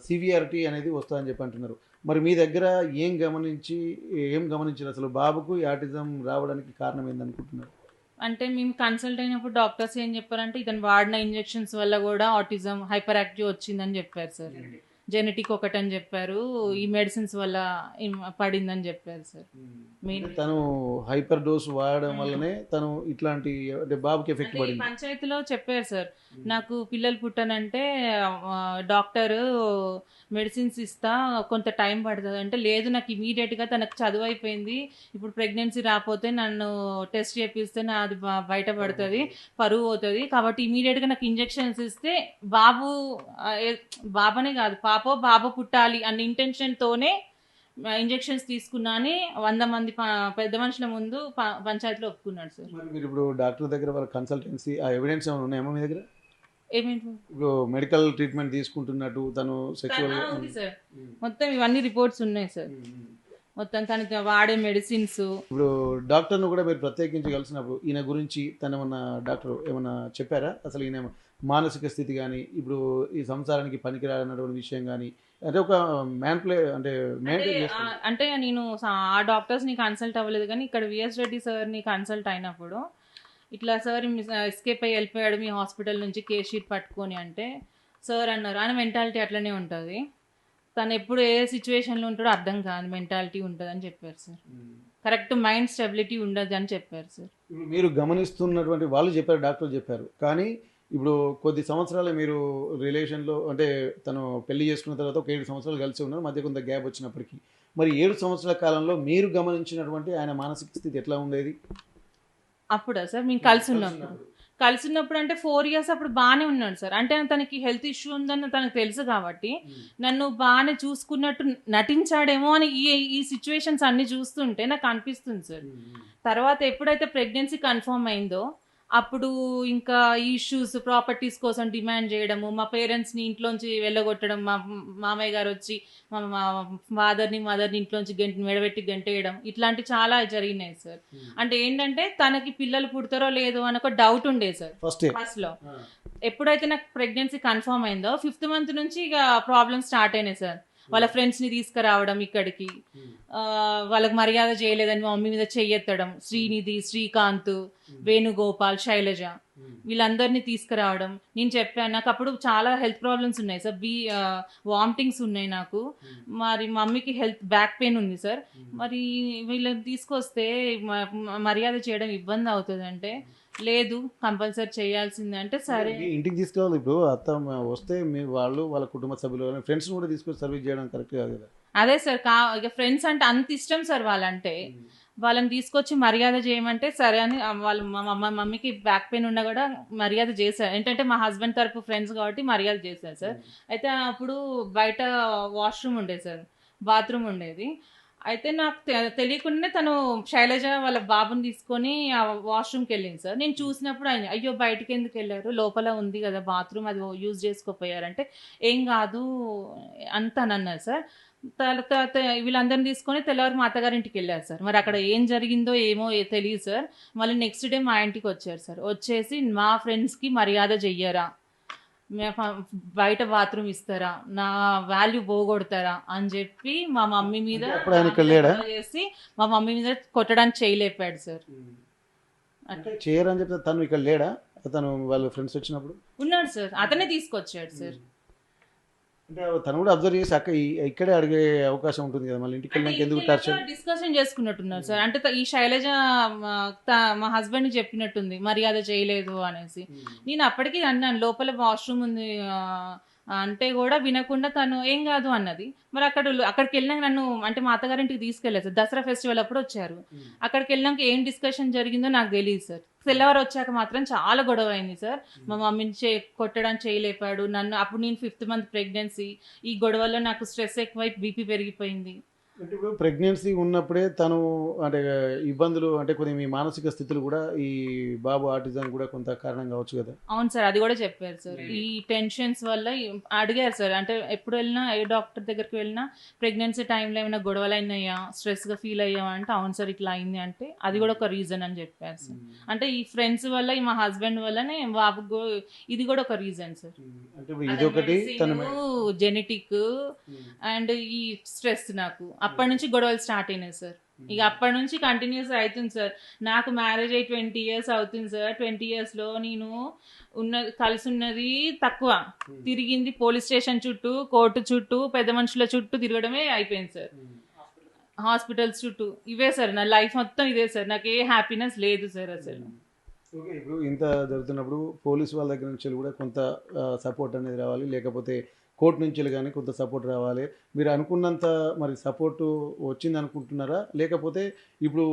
సివియారిటీ అనేది వస్తుందని చెప్పి అంటున్నారు. మరి మీ దగ్గర ఏం గమనించారు అసలు బాబుకు ఈ ఆటిజం రావడానికి కారణం ఏందనుకుంటున్నారు? అంటే మేము కన్సల్ట్ అయినప్పుడు డాక్టర్స్ ఏం చెప్పారంటే ఇతను వాడిన ఇంజెక్షన్స్ వల్ల కూడా ఆటిజం హైపర్ యాక్టివ్ వచ్చిందని చెప్పారు సార్. జెనెటిక్ ఒకటని చెప్పారు, ఈ మెడిసిన్స్ వల్ల పడిందని చెప్పారు సార్. మెయిన్ తను హైపర్ డోస్ వాడడం వల్లనే తను ఇట్లాంటి అంటే బాబుకి ఎఫెక్ట్ అంటే ఈ పడింది. పంచాయతీలో చెప్పారు సార్, నాకు పిల్లలు పుట్టనంటే డాక్టరు మెడిసిన్స్ ఇస్తా, కొంత టైం పడుతుంది అంటే, లేదు నాకు ఇమీడియట్గా తనకు చదువు అయిపోయింది, ఇప్పుడు ప్రెగ్నెన్సీ రాకపోతే నన్ను టెస్ట్ చేపిస్తే నాది బయటపడుతుంది, పరువు అవుతుంది, కాబట్టి ఇమీడియట్గా నాకు ఇంజెక్షన్స్ ఇస్తే బాబనే కాదు పాపో బాబు పుట్టాలి అన్న ఇంటెన్షన్తోనే ఇంజెక్షన్స్ తీసుకున్నా అని 100 మంది పెద్ద మనుషుల ముందు పంచాయతీలో ఒప్పుకున్నాడు సార్. మరి మీరు ఇప్పుడు డాక్టర్ దగ్గర వాళ్ళ కన్సల్టెన్సీ ఆ ఎవిడెన్స్ ఏమైనా ఉన్నాయమ్మా మీ దగ్గర? ఏమేంటి ఇప్పుడు మెడికల్ ట్రీట్మెంట్ తీసుకుంటున్నట్టు తను సెక్చువల్ ఉంది సార్, మొత్తం ఇవన్నీ రిపోర్ట్స్ ఉన్నాయి సార్, మొత్తం తనకి వాడే మెడిసిన్స్. ఇప్పుడు డాక్టర్ను కూడా మీరు ప్రత్యేకించి కలిసినప్పుడు ఈయన గురించి తను ఏమన్నా డాక్టర్ ఏమన్నా చెప్పారా? అసలు ఈయన మానసిక స్థితి కానీ, ఇప్పుడు ఈ సంసారానికి పనికిరానటువంటి విషయం కానీ, అంటే ఒక అంటే నేను ఆ డాక్టర్స్ ని కన్సల్ట్ అవ్వలేదు, కానీ ఇక్కడ విఎస్ రెడ్డి సార్ ని కన్సల్ట్ అయినప్పుడు ఇట్లా సార్ ఎస్కేప్ అయ్యి వెళ్ళిపోయాడు మీ హాస్పిటల్ నుంచి కేస్ షీట్ పట్టుకొని అంటే సార్ అన్నారు, ఆయన మెంటాలిటీ అట్లనే ఉంటుంది, తను ఎప్పుడు ఏ సిచ్యువేషన్లో ఉంటాడో అర్థం కాదు, మెంటాలిటీ ఉంటుంది అని చెప్పారు సార్. కరెక్ట్ మైండ్ స్టెబిలిటీ ఉండదు అని చెప్పారు సార్. ఇప్పుడు మీరు గమనిస్తున్నటువంటి వాళ్ళు చెప్పారు, డాక్టర్లు చెప్పారు, కానీ ఇప్పుడు కొద్ది సంవత్సరాలు మీరు రిలేషన్లో అంటే తను పెళ్లి చేసుకున్న తర్వాత ఒక 7 సంవత్సరాలు కలిసి ఉన్నారు, మధ్య కొంత గ్యాప్ వచ్చినప్పటికీ మరి 7 సంవత్సరాల కాలంలో మీరు గమనించినటువంటి ఆయన మానసిక స్థితి ఎట్లా ఉండేది? అప్పుడా సార్ మేము కలిసి ఉన్నప్పుడు అంటే 4 years అప్పుడు బాగానే ఉన్నాడు సార్. అంటే తనకి హెల్త్ ఇష్యూ ఉందని తనకు తెలుసు కాబట్టి నన్ను బాగానే చూసుకున్నట్టు నటించాడేమో అని ఈ సిచ్యువేషన్స్ అన్ని చూస్తుంటే నాకు అనిపిస్తుంది సార్. తర్వాత ఎప్పుడైతే ప్రెగ్నెన్సీ కన్ఫర్మ్ అయిందో అప్పుడు ఇంకా ఇష్యూస్, ప్రాపర్టీస్ కోసం డిమాండ్ చేయడము, మా పేరెంట్స్ని ఇంట్లోంచి వెళ్ళగొట్టడం, మా మామయ్య గారు వచ్చి మా మదర్ని ఇంట్లోంచి మెడబెట్టి గంటేయడం, ఇట్లాంటి చాలా జరిగినాయి సార్. అంటే ఏంటంటే తనకి పిల్లలు పుడతారో లేదో అని ఒక డౌట్ ఉండే సార్ ఫస్ట్ లో. ఎప్పుడైతే నాకు ప్రెగ్నెన్సీ కన్ఫర్మ్ అయిందో 5th month నుంచి ఇక ప్రాబ్లమ్స్ స్టార్ట్ అయినాయి సార్. వాళ్ళ ఫ్రెండ్స్ని తీసుకురావడం ఇక్కడికి, వాళ్ళకి మర్యాద చేయలేదని మా మమ్మీ మీద చెయ్యెత్తడం, శ్రీనిధి, శ్రీకాంత్, వేణుగోపాల్, శైలజ వీళ్ళందరినీ తీసుకురావడం. నేను చెప్పాను నాకు అప్పుడు చాలా హెల్త్ ప్రాబ్లమ్స్ ఉన్నాయి సార్, వామిటింగ్స్ ఉన్నాయి నాకు, మరి మమ్మీకి బ్యాక్ పెయిన్ ఉంది సార్, మరి వీళ్ళని తీసుకొస్తే మర్యాద చేయడం ఇబ్బంది అవుతుంది అంటే, లేదు కంపల్సరీ చేయాల్సిందే అంటే సరే ఇంటికి తీసుకోవాలి. ఇప్పుడు అత్త వస్తే మీ వాళ్ళ కుటుంబ సభ్యులు ఫ్రెండ్స్ కూడా తీసుకొని సర్వీస్ చేయడం కరెక్ట్ కాదు కదా? అదే సార్, ఇక ఫ్రెండ్స్ అంటే అంత ఇష్టం సార్ వాళ్ళంటే, వాళ్ళని తీసుకొచ్చి మర్యాద చేయమంటే సరే అని వాళ్ళు మా మమ్మీకి బ్యాక్ పెయిన్ ఉన్నా కూడా మర్యాద చేశారు. ఏంటంటే మా హస్బెండ్ తరపు ఫ్రెండ్స్ కాబట్టి మర్యాద చేశారు సార్. అయితే అప్పుడు బయట వాష్రూమ్ ఉండేది సార్, బాత్రూమ్ ఉండేది. అయితే నాకు తెలియకుండానే తను శైలజ వాళ్ళ బాబుని తీసుకొని ఆ వాష్రూమ్కి వెళ్ళింది సార్. నేను చూసినప్పుడు ఆయన అయ్యో బయటికి ఎందుకు వెళ్ళారు, లోపల ఉంది కదా బాత్రూమ్, అది యూజ్ చేసుకోపోయారంటే ఏం కాదు అంతా అన్నారు సార్. తర్వాత వీళ్ళందరినీ తీసుకొని తెల్లవారు మా అత్తగారింటికి వెళ్ళారు సార్. మరి అక్కడ ఏం జరిగిందో ఏమో తెలియదు సార్. మళ్ళీ నెక్స్ట్ డే మా ఇంటికి వచ్చారు సార్. వచ్చేసి మా ఫ్రెండ్స్కి మర్యాద చెయ్యరా, బయట బాత్రూమ్ ఇస్తారా, నా వాల్యూ పోగొడతారా అని చెప్పి మా మమ్మీ మీద చేసి మా మమ్మీ మీద కొట్టడానికి చేయలేపాడు సార్. అంటే చేయరని చెప్తే తను ఇక్కడ లేడా? తను వాళ్ళ ఫ్రెండ్స్ వచ్చినప్పుడు ఉన్నాడు సార్, అతనే తీసుకొచ్చాడు సార్. అంటే తను కూడా అబ్జర్వ్ చేసి ఇక్కడే అడిగే అవకాశం ఉంటుంది కదా, మళ్ళీ ఇంటికి అంటే వెళ్ళినాక ఎందుకు టార్చర్. Discussion చేసుకున్నట్టున్నారు sir. అంటే ఈ శైలజ మా హస్బెండ్ చెప్పినట్టుంది మర్యాద చేయలేదు అనేసి. నేను అప్పటికి అన్నాను లోపల వాష్రూమ్ ఉంది అంటే కూడా వినకుండా తను ఏం కాదు అన్నది. మరి అక్కడికి వెళ్ళినాక నన్ను అంటే మా అత్తగారింటికి తీసుకెళ్ళారు సార్. దసరా ఫెస్టివల్ అప్పుడు వచ్చారు. అక్కడికి వెళ్ళినాక ఏం డిస్కషన్ జరిగిందో నాకు తెలియదు సార్. తెల్లవారు వచ్చాక మాత్రం చాలా గొడవ అయింది సార్. మా మమ్మీని కొట్టడానికి చేయలేపాడు నన్ను. అప్పుడు నేను 5th మంత్ ప్రెగ్నెన్సీ. ఈ గొడవల్లో నాకు స్ట్రెస్ ఎక్కువై బీపీ పెరిగిపోయింది. అంటే ఇప్పుడు ప్రెగ్నెన్సీ ఉన్నప్పుడే తను అంటే ఇబ్బందులు అంటే కొన్ని మీ మానసిక స్థితులు కూడా ఈ బాబు ఆటిజం కూడా కొంత కారణం కావచ్చు కదా. అవును సార్, అది కూడా చెప్పారు సార్. ఈ టెన్షన్స్ వల్ల అడిగారు సార్. అంటే ఎప్పుడు వెళ్ళినా ఏ డాక్టర్ దగ్గరికి వెళ్ళినా ప్రెగ్నెన్సీ టైంలో ఏమైనా గొడవలు అయినాయా, స్ట్రెస్గా ఫీల్ అయ్యావా అంటే అవును సార్ ఇట్లా అయింది అంటే అది కూడా ఒక రీజన్ అని చెప్పారు సార్. అంటే ఈ ఫ్రెండ్స్ వల్ల ఈ మా హస్బెండ్ వల్లనే బాబు ఇది కూడా ఒక రీజన్ సార్. అంటే ఇదొకటి జెనెటిక్ అండ్ ఈ స్ట్రెస్ నాకు అప్పటి నుంచి గొడవలు స్టార్ట్ అయినాయి సార్. ఇక అప్పటి నుంచి కంటిన్యూస్ అవుతుంది సార్. నాకు మ్యారేజ్ అయ్యి 20 years అవుతుంది సార్. 20 yearsలో నేను కలిసి ఉన్నది తక్కువ. తిరిగింది పోలీస్ స్టేషన్ చుట్టూ, కోర్టు చుట్టూ, పెద్ద మనుషుల చుట్టూ తిరగడమే అయిపోయింది సార్. హాస్పిటల్స్ చుట్టూ ఇవే సార్. నా లైఫ్ మొత్తం ఇదే సార్. నాకు ఏ హ్యాపీనెస్ లేదు సార్ అసలు. ఓకే, ఇప్పుడు ఇంత జరుగుతున్నప్పుడు పోలీసు వాళ్ళ దగ్గర నుంచి కూడా కొంత సపోర్ట్ అనేది రావాలి, లేకపోతే కోర్టు నుంచి కానీ కొంత సపోర్ట్ రావాలి. మీరు అనుకున్నంత మరి సపోర్టు వచ్చింది అనుకుంటున్నారా, లేకపోతే ఇప్పుడు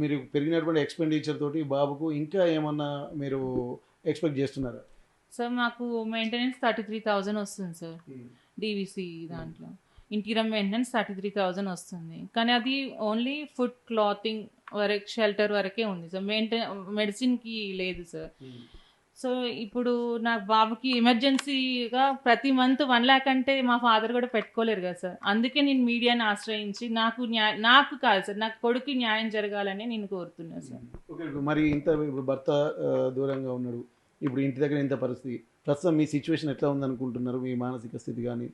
మీరు పెరిగినటువంటి ఎక్స్పెండిచర్ తోటి బాబుకు ఇంకా ఏమన్నా మీరు ఎక్స్పెక్ట్ చేస్తున్నారా? సార్ మాకు మెయింటెనెన్స్ 33,000 వస్తుంది సార్. డీవీసీ దాంట్లో ఇంటీరియర్ మెయింటెనెన్స్ 33,000 వస్తుంది. కానీ అది ఓన్లీ ఫుడ్, క్లాతింగ్ వరకు, షెల్టర్ వరకే ఉంది సార్. మెడిసిన్కి లేదు సార్. సో ఇప్పుడు నాకు బాబుకి ఎమర్జెన్సీగా ప్రతి మంత్ 1 lakh అంటే మా ఫాదర్ కూడా పెట్టుకోలేరు కదా సార్. అందుకే నేను మీడియాని ఆశ్రయించి నాకు కాదు సార్, నాకు కొడుకు న్యాయం జరగాలని నేను కోరుతున్నాను సార్. ఓకే, మరి ఇప్పుడు భర్త దూరంగా ఉన్నాడు, ఇప్పుడు ఇంటి దగ్గర ఇంత పరిస్థితి, ప్రస్తుతం మీ సిచ్యువేషన్ ఎట్లా ఉందనుకుంటున్నారు, మీ మానసిక స్థితి కానీ?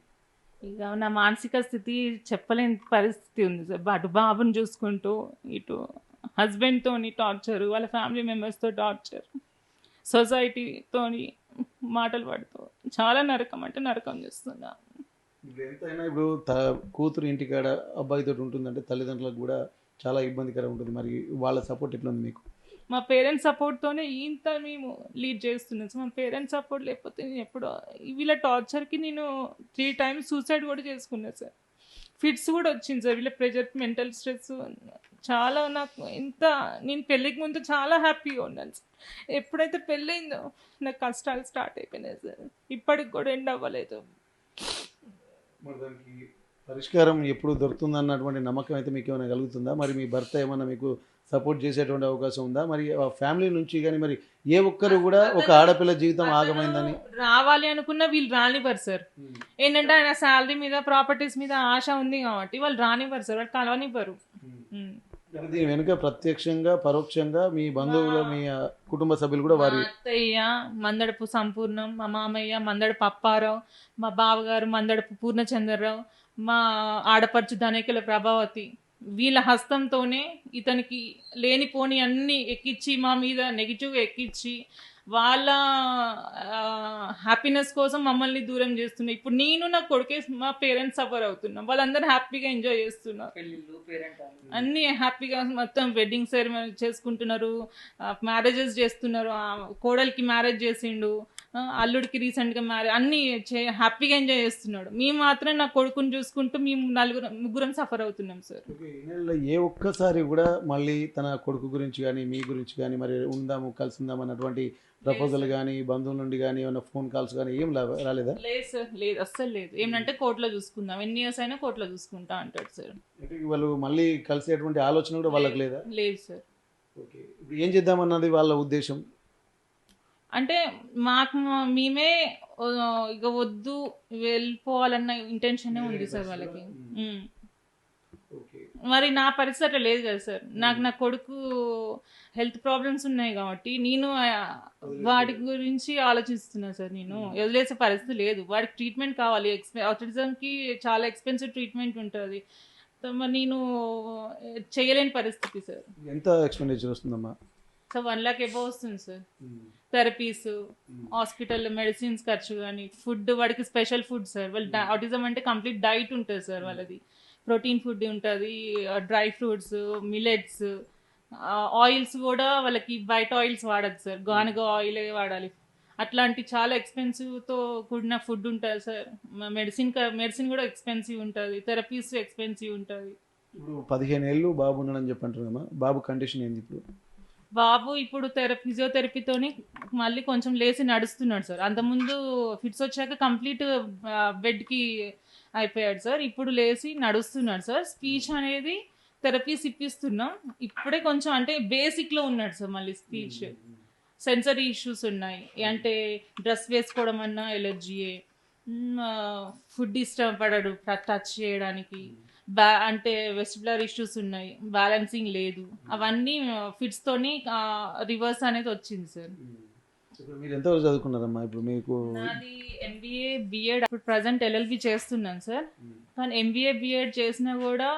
ఇక నా మానసిక స్థితి చెప్పలేని పరిస్థితి ఉంది సార్. అటు బాబుని చూసుకుంటూ ఇటు హస్బెండ్తోని టార్చర్, వాళ్ళ ఫ్యామిలీ మెంబర్స్తో టార్చర్, సొసైటీతోని మాటలు పడుతూ చాలా నరకం అంటే నరకం చేస్తున్నా. ఇప్పుడు ఎంతైనా ఇప్పుడు కూతురు ఇంటికాడ అబ్బాయితో ఉంటుందంటే తల్లిదండ్రులకు కూడా చాలా ఇబ్బందికరం ఉంటుంది. మరి వాళ్ళ సపోర్ట్ ఎట్లా ఉంది మీకు? మా పేరెంట్స్ సపోర్ట్తోనే ఇంత మేము లీడ్ చేస్తున్నాం సార్. మా పేరెంట్స్ సపోర్ట్ లేకపోతే నేను ఎప్పుడో వీళ్ళ టార్చర్కి నేను 3 times సూసైడ్ కూడా చేసుకున్నాను సార్. ఫిట్స్ కూడా వచ్చింది సార్. వీళ్ళ ప్రెజర్, మెంటల్ స్ట్రెస్ చాలా. నాకు నేను పెళ్ళికి ముందు చాలా హ్యాపీగా ఉన్నాను సార్. ఎప్పుడైతే పెళ్ళయిందో నాకు కష్టాలు స్టార్ట్ అయిపోయినాయి సార్. ఇప్పటికి కూడా ఎండ్ అవ్వలేదు. మరి దానికి పరిష్కారం ఎప్పుడు దొరుకుతుంది అన్నటువంటి నమ్మకం అయితే మీకు ఏమైనా కలుగుతుందా? మరి మీ భర్త ఏమైనా మీకు సపోర్ట్ చేసేటువంటి అవకాశం ఉందా? మరి ఫ్యామిలీ నుంచి కానీ మరి ఏ ఒక్కరు కూడా ఒక ఆడపిల్ల జీవితం ఆగమైందని రావాలి అనుకున్న వీళ్ళు రానివ్వరు సార్. ఏంటంటే ఆయన శాలరీ మీద, ప్రాపర్టీస్ మీద ఆశ ఉంది కాబట్టి వాళ్ళు రానివ్వరు సార్. వాళ్ళు కలవనివ్వరు. దీని వెనుక ప్రత్యక్షంగా పరోక్షంగా మీ బంధువులు, మీ కుటుంబ సభ్యులు కూడా వారి అత్తయ్య మందడపు సంపూర్ణం, మా మామయ్య మందడపు అప్పారావు, మా బావగారు మందడపు పూర్ణచంద్రరావు, మా ఆడపడుచు ధనికల ప్రభావతి, వీళ్ళ హస్తంతోనే ఇతనికి లేనిపోని అన్ని ఎక్కించి మా మీద నెగిటివ్గా ఎక్కించి వాళ్ళ హ్యాపీనెస్ కోసం మమ్మల్ని దూరం చేస్తున్నాయి. ఇప్పుడు నేను నా కొడుకే మా పేరెంట్స్ సఫర్ అవుతున్నాం. వాళ్ళందరూ హ్యాపీగా ఎంజాయ్ చేస్తున్నారు, అన్నీ హ్యాపీగా మొత్తం వెడ్డింగ్ సెరమనీ చేసుకుంటున్నారు, మ్యారేజెస్ చేస్తున్నారు. కోడలికి మ్యారేజ్ చేసిండు, అల్లుడికి రీసెంట్గా మ్యారేజ్, అన్నీ హ్యాపీగా ఎంజాయ్ చేస్తున్నాడు. మేము మాత్రం నా కొడుకుని చూసుకుంటూ మేము ముగ్గురం సఫర్ అవుతున్నాం సార్. ఏ ఒక్కసారి కూడా మళ్ళీ తన కొడుకు గురించి కానీ మీ గురించి కానీ మరి ఉందాము కలిసి ఉందాం అన్నటువంటి ప్రపోజల్ కానీ బంధువుల నుండి కానీ ఏమైనా ఫోన్ కాల్స్ కానీ ఏం రాలేదా? లేదు సార్, లేదు, అస్సలు లేదు. ఏమంటే కోర్టులో చూసుకుందాం, ఎన్ని ఇయర్స్ అయినా కోర్టులో చూసుకుంటా అంటాడు సార్. వాళ్ళు మళ్ళీ కలిసేటువంటి ఆలోచన కూడా వాళ్ళకి లేదా? లేదు సార్. ఓకే, ఇప్పుడు ఏం చేద్దామన్నది వాళ్ళ ఉద్దేశం? అంటే మాకు మేమే ఇక వద్దు వెళ్ళిపోవాలన్న ఇంటెన్షనే ఉంది సార్ వాళ్ళకి. మరి నా పరిస్థితి అట్లా లేదు కదా సార్. నా కొడుకు హెల్త్ ప్రాబ్లమ్స్ ఉన్నాయి కాబట్టి నేను వాటి గురించి ఆలోచిస్తున్నా సార్. నేను వదిలేసే పరిస్థితి లేదు. వాడికి ట్రీట్మెంట్ కావాలి. ఆటిజంకి చాలా ఎక్స్పెన్సివ్ ట్రీట్మెంట్ ఉంటుంది. మరి నేను చేయలేని పరిస్థితి సార్. ఎంత ఎక్స్పెండిచర్ వస్తుందమ్మా? సో 1 lakh అబౌవ్ వస్తుంది సార్. థెరపీస్, హాస్పిటల్ మెడిసిన్స్ ఖర్చు కానీ, ఫుడ్ వాడికి స్పెషల్ ఫుడ్ సార్. వాళ్ళు ఆటిజం అంటే కంప్లీట్ డైట్ ఉంటుంది సార్ వాళ్ళది. ప్రోటీన్ ఫుడ్ ఉంటుంది, డ్రై ఫ్రూట్స్, మిలెట్స్, ఆయిల్స్ కూడా వాళ్ళకి బయట ఆయిల్స్ వాడదు సార్, గానుగ ఆయిలే వాడాలి. అట్లాంటి చాలా ఎక్స్పెన్సివ్తో కూడిన ఫుడ్ ఉంటుంది సార్. మెడిసిన్ కూడా ఎక్స్పెన్సివ్ ఉంటుంది, థెరపీస్ ఎక్స్పెన్సివ్ ఉంటుంది. ఇప్పుడు 15 ఏళ్ళు బాబు ఉన్నాడని చెప్పంటున్నామా, బాబు కండిషన్ ఏంది ఇప్పుడు? బాబు ఇప్పుడు ఫిజియోథెరపీతోని మళ్ళీ కొంచెం లేచి నడుస్తున్నాడు సార్. అంతకుముందు ఫిట్స్ వచ్చాక కంప్లీట్ బెడ్కి అయిపోయాడు సార్. ఇప్పుడు లేచి నడుస్తున్నాడు సార్. స్పీచ్ అనేది థెరపీస్ ఇప్పిస్తున్నాం. ఇప్పుడే కొంచెం అంటే బేసిక్లో ఉన్నాడు సార్. మళ్ళీ స్పీచ్ సెన్సరీ ఇష్యూస్ ఉన్నాయి, అంటే డ్రెస్ వేసుకోవడం అన్నా ఎలర్జీయే, ఫుడ్ ఇష్టపడడు టచ్ చేయడానికి, అంటే వెస్టిబులర్ ఇష్యూస్ ఉన్నాయి, బ్యాలెన్సింగ్ లేదు. అవన్నీ ఫిట్స్ తోని రివర్స్ అనేది వచ్చింది సార్. ఇప్పుడు మీరు ఎంతవరకు చదువుకున్నారమ్మా? ఇప్పుడు మీకు నాది ఎంబీఏ బిఎడ్, ఇప్పుడు ప్రజెంట్ ఎల్ఎల్బి చేస్తున్నాను సార్. కానీ ఎంబీఏ బిఎడ్ చేసినా కూడా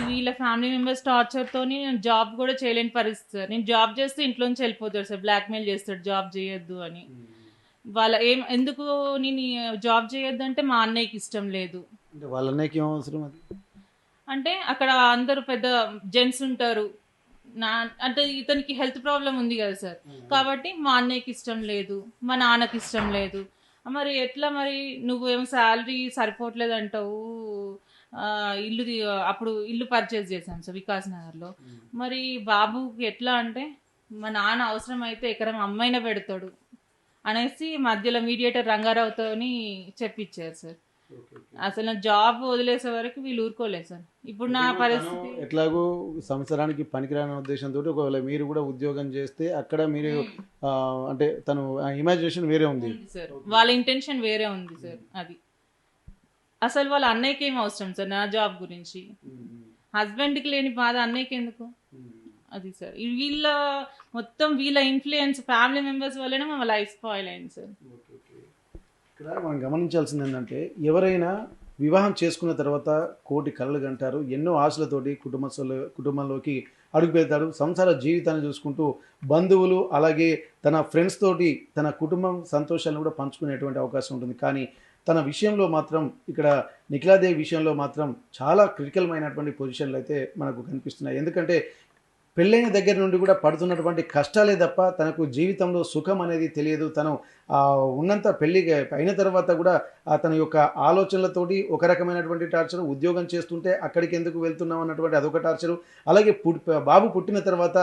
వీళ్ళ ఫ్యామిలీ మెంబర్స్ టార్చర్తోని నేను జాబ్ కూడా చేయలేని పరిస్థితి సార్. నేను జాబ్ చేస్తే ఇంట్లోంచి వెళ్ళిపోతాడు సార్, బ్లాక్మెయిల్ చేస్తాడు జాబ్ చేయొద్దు అని. ఎందుకు నేను జాబ్ చేయొద్దు అంటే మా అన్నయ్యకి ఇష్టం లేదు. అంటే వాళ్ళ అన్నయ్యకి ఏం అవసరం అది? అంటే అక్కడ అందరూ పెద్ద జెంట్స్ ఉంటారు, అంటే ఇతనికి హెల్త్ ప్రాబ్లం ఉంది కదా సార్, కాబట్టి మా అన్నయ్యకి ఇష్టం లేదు, మా నాన్నకి ఇష్టం లేదు. మరి ఎట్లా, మరి నువ్వేమో శాలరీ సరిపోవట్లేదు అంటావు. అప్పుడు ఇల్లు పర్చేజ్ చేశాను సార్ వికాస్ నగర్లో. మరి బాబుకి ఎట్లా అంటే, మా నాన్న అవసరం అయితే ఎకరం అమ్మాయినా పెడతాడు అనేసి మధ్యలో మీడియేటర్ రంగారావుతోని చెప్పించారు సార్. అసలు నా జాబ్ వదిలేసే వరకు వీళ్ళు ఊరుకోలేదు సార్. ఇప్పుడు నా పరిస్థితి ఎట్లాగో సంవత్సరానికి పనికిరాని ఉద్దేశంతో ఒకవేళ మీరు కూడా ఉద్యోగం చేస్తే అక్కడ మీరు అంటే తను ఇమాజినేషన్ వేరే ఉంది సార్, వాళ్ళ ఇంటెన్షన్ వేరే ఉంది సార్. అది అసలు వాళ్ళ అన్నయ్యకి ఏం అవసరం సార్ నా జాబ్ గురించి? హస్బెండ్కి లేని బాధ అన్నయ్యకి ఎందుకు? అది సార్ మొత్తం వీళ్ళ ఇన్ఫ్లుయెన్స్ ఫ్యామిలీ మెంబర్స్ వల్లనే మా లైఫ్ స్పాయిల్ అయింది సార్. ఇక్కడ మనం గమనించాల్సింది ఏంటంటే, ఎవరైనా వివాహం చేసుకున్న తర్వాత కోటి కలలు కంటారు, ఎన్నో ఆశలతోటి కుటుంబంలోకి అడుగు పెడతాడు, సంసార జీవితాన్ని చూసుకుంటూ బంధువులు అలాగే తన ఫ్రెండ్స్ తోటి తన కుటుంబం సంతోషాలను కూడా పంచుకునేటువంటి అవకాశం ఉంటుంది. కానీ తన విషయంలో మాత్రం, ఇక్కడ నిఖిలాదేవి విషయంలో మాత్రం చాలా క్రిటికల్మైనటువంటి పొజిషన్లు అయితే మనకు కనిపిస్తున్నాయి. ఎందుకంటే పెళ్ళైన దగ్గర నుండి కూడా పడుతున్నటువంటి కష్టాలే తప్ప తనకు జీవితంలో సుఖం అనేది తెలియదు. తను ఉన్నంత పెళ్ళి అయిన తర్వాత కూడా తన యొక్క ఆలోచనలతోటి ఒక రకమైనటువంటి టార్చరు, ఉద్యోగం చేస్తుంటే అక్కడికి ఎందుకు వెళ్తున్నాం అన్నటువంటి అదొక టార్చరు, అలాగే బాబు పుట్టిన తర్వాత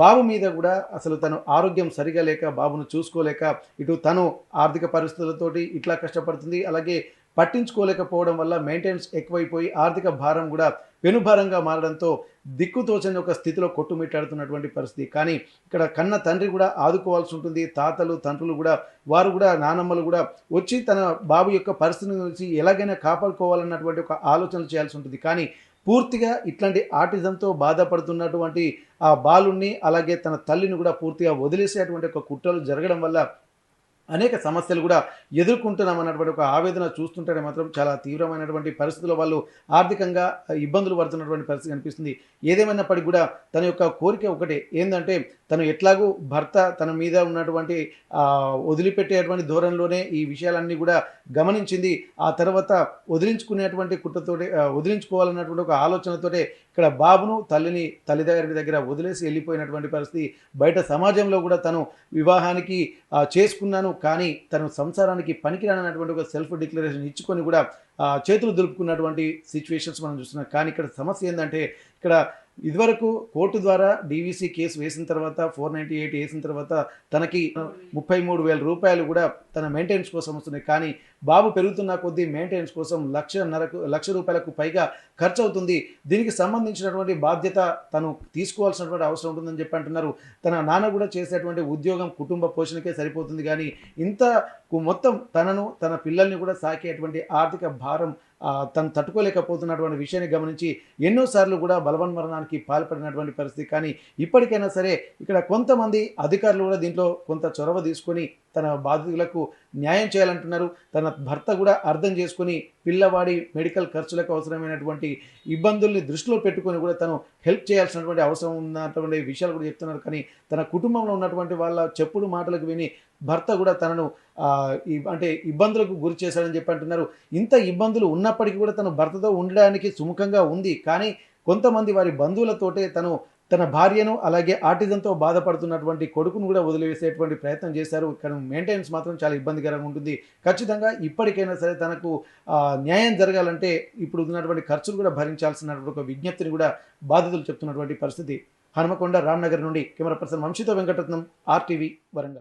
బాబు మీద కూడా అసలు తను ఆరోగ్యం సరిగా లేక, బాబును చూసుకోలేక, ఇటు తను ఆర్థిక పరిస్థితులతోటి ఇట్లా కష్టపడుతుంది, అలాగే పట్టించుకోలేకపోవడం వల్ల మెయింటెనెన్స్ ఎక్కువైపోయి ఆర్థిక భారం కూడా పెనుభారంగా మారడంతో దిక్కుతోచని ఒక స్థితిలో కొట్టుమిట్టాడుతున్నటువంటి పరిస్థితి. కానీ ఇక్కడ కన్న తండ్రి కూడా ఆదుకోవాల్సి ఉంటుంది, తాతలు తండ్రులు కూడా, వారు కూడా, నానమ్మలు కూడా వచ్చి తన బాబు యొక్క పరిస్థితిని గురించి ఎలాగైనా కాపాడుకోవాలన్నటువంటి ఒక ఆలోచన చేయాల్సి ఉంటుంది. కానీ పూర్తిగా ఇట్లాంటి ఆటిజంతో బాధపడుతున్నటువంటి ఆ బాలుని అలాగే తన తల్లిని కూడా పూర్తిగా వదిలేసేటువంటి ఒక కుట్రలు జరగడం వల్ల అనేక సమస్యలు కూడా ఎదుర్కొంటున్నాం అన్నటువంటి ఒక ఆవేదన చూస్తుంటేనే మాత్రం చాలా తీవ్రమైనటువంటి పరిస్థితుల్లో వాళ్ళు ఆర్థికంగా ఇబ్బందులు పడుతున్నటువంటి పరిస్థితి కనిపిస్తుంది. ఏదేమైనప్పటికీ కూడా తన యొక్క కోరిక ఒకటే, ఏంటంటే తను ఎట్లాగూ భర్త తన మీద ఉన్నటువంటి వదిలిపెట్టేటువంటి ధోరణిలోనే ఈ విషయాలన్నీ కూడా గమనించింది. ఆ తర్వాత వదిలించుకునేటువంటి కుట్రతోటి వదిలించుకోవాలన్నటువంటి ఒక ఆలోచనతోటే ఇక్కడ బాబును తల్లిని తల్లిదండ్రుల దగ్గర వదిలేసి వెళ్ళిపోయినటువంటి పరిస్థితి. బయట సమాజంలో కూడా తను వివాహానికి చేసుకున్నాను కానీ తను సంసారానికి పనికిరానటువంటి ఒక సెల్ఫ్ డిక్లరేషన్ ఇచ్చుకొని కూడా చేతులు దులుపుకున్నటువంటి సిచ్యువేషన్స్ మనం చూస్తున్నాం. కానీ ఇక్కడ సమస్య ఏంటంటే, ఇక్కడ ఇదివరకు కోర్టు ద్వారా డీవీసీ కేసు వేసిన తర్వాత 498 వేసిన తర్వాత తనకి 33,000 రూపాయలు కూడా తన మెయింటెనెన్స్ కోసం వస్తున్నాయి. కానీ బాబు పెరుగుతున్న కొద్దీ మెయింటెనెన్స్ కోసం 1,00,000 రూపాయలకు పైగా ఖర్చు అవుతుంది. దీనికి సంబంధించినటువంటి బాధ్యత తను తీసుకోవాల్సినటువంటి అవసరం ఉంటుందని చెప్పి అంటున్నారు. తన నాన్న కూడా చేసేటువంటి ఉద్యోగం కుటుంబ పోషణకే సరిపోతుంది, కానీ ఇంత మొత్తం తనను తన పిల్లల్ని కూడా సాకేటువంటి ఆర్థిక భారం తను తట్టుకోలేకపోతున్నటువంటి విషయాన్ని గమనించి ఎన్నోసార్లు కూడా బలవన్మరణానికి పాల్పడినటువంటి పరిస్థితి. కానీ ఇప్పటికైనా సరే ఇక్కడ కొంతమంది అధికారులు కూడా దీంట్లో కొంత చొరవ తీసుకొని తన బాధితులకు న్యాయం చేయాలంటున్నారు. తన భర్త కూడా అర్థం చేసుకొని పిల్లవాడి మెడికల్ ఖర్చులకు అవసరమైనటువంటి ఇబ్బందుల్ని దృష్టిలో పెట్టుకొని కూడా తను హెల్ప్ చేయాల్సినటువంటి అవసరం ఉన్నటువంటి విషయాలు కూడా చెప్తున్నారు. కానీ తన కుటుంబంలో ఉన్నటువంటి వాళ్ళ చెప్పుడు మాటలకు విని భర్త కూడా తనను అంటే ఇబ్బందులకు గురి చేశాడని చెప్పి అంటున్నారు. ఇంత ఇబ్బందులు ఉన్నప్పటికీ కూడా తను భర్తతో ఉండడానికి సుముఖంగా ఉంది. కానీ కొంతమంది వారి బంధువులతోటే తన భార్యను అలాగే ఆటిజంతో బాధపడుతున్నటువంటి కొడుకును కూడా వదిలివేసేటువంటి ప్రయత్నం చేశారు. కానీ మెయింటెనెన్స్ మాత్రం చాలా ఇబ్బందికరంగా ఉంటుంది. ఖచ్చితంగా ఇప్పటికైనా సరే తనకు న్యాయం జరగాలంటే ఇప్పుడు ఉన్నటువంటి ఖర్చులు కూడా భరించాల్సినటువంటి ఒక విజ్ఞప్తిని కూడా బాధితులు చెప్తున్నటువంటి పరిస్థితి. హనుమకొండ రామ్నగర్ నుండి కెమెరా పర్సన్ వంశీతో వెంకటరత్నం, RTV వరంగల్.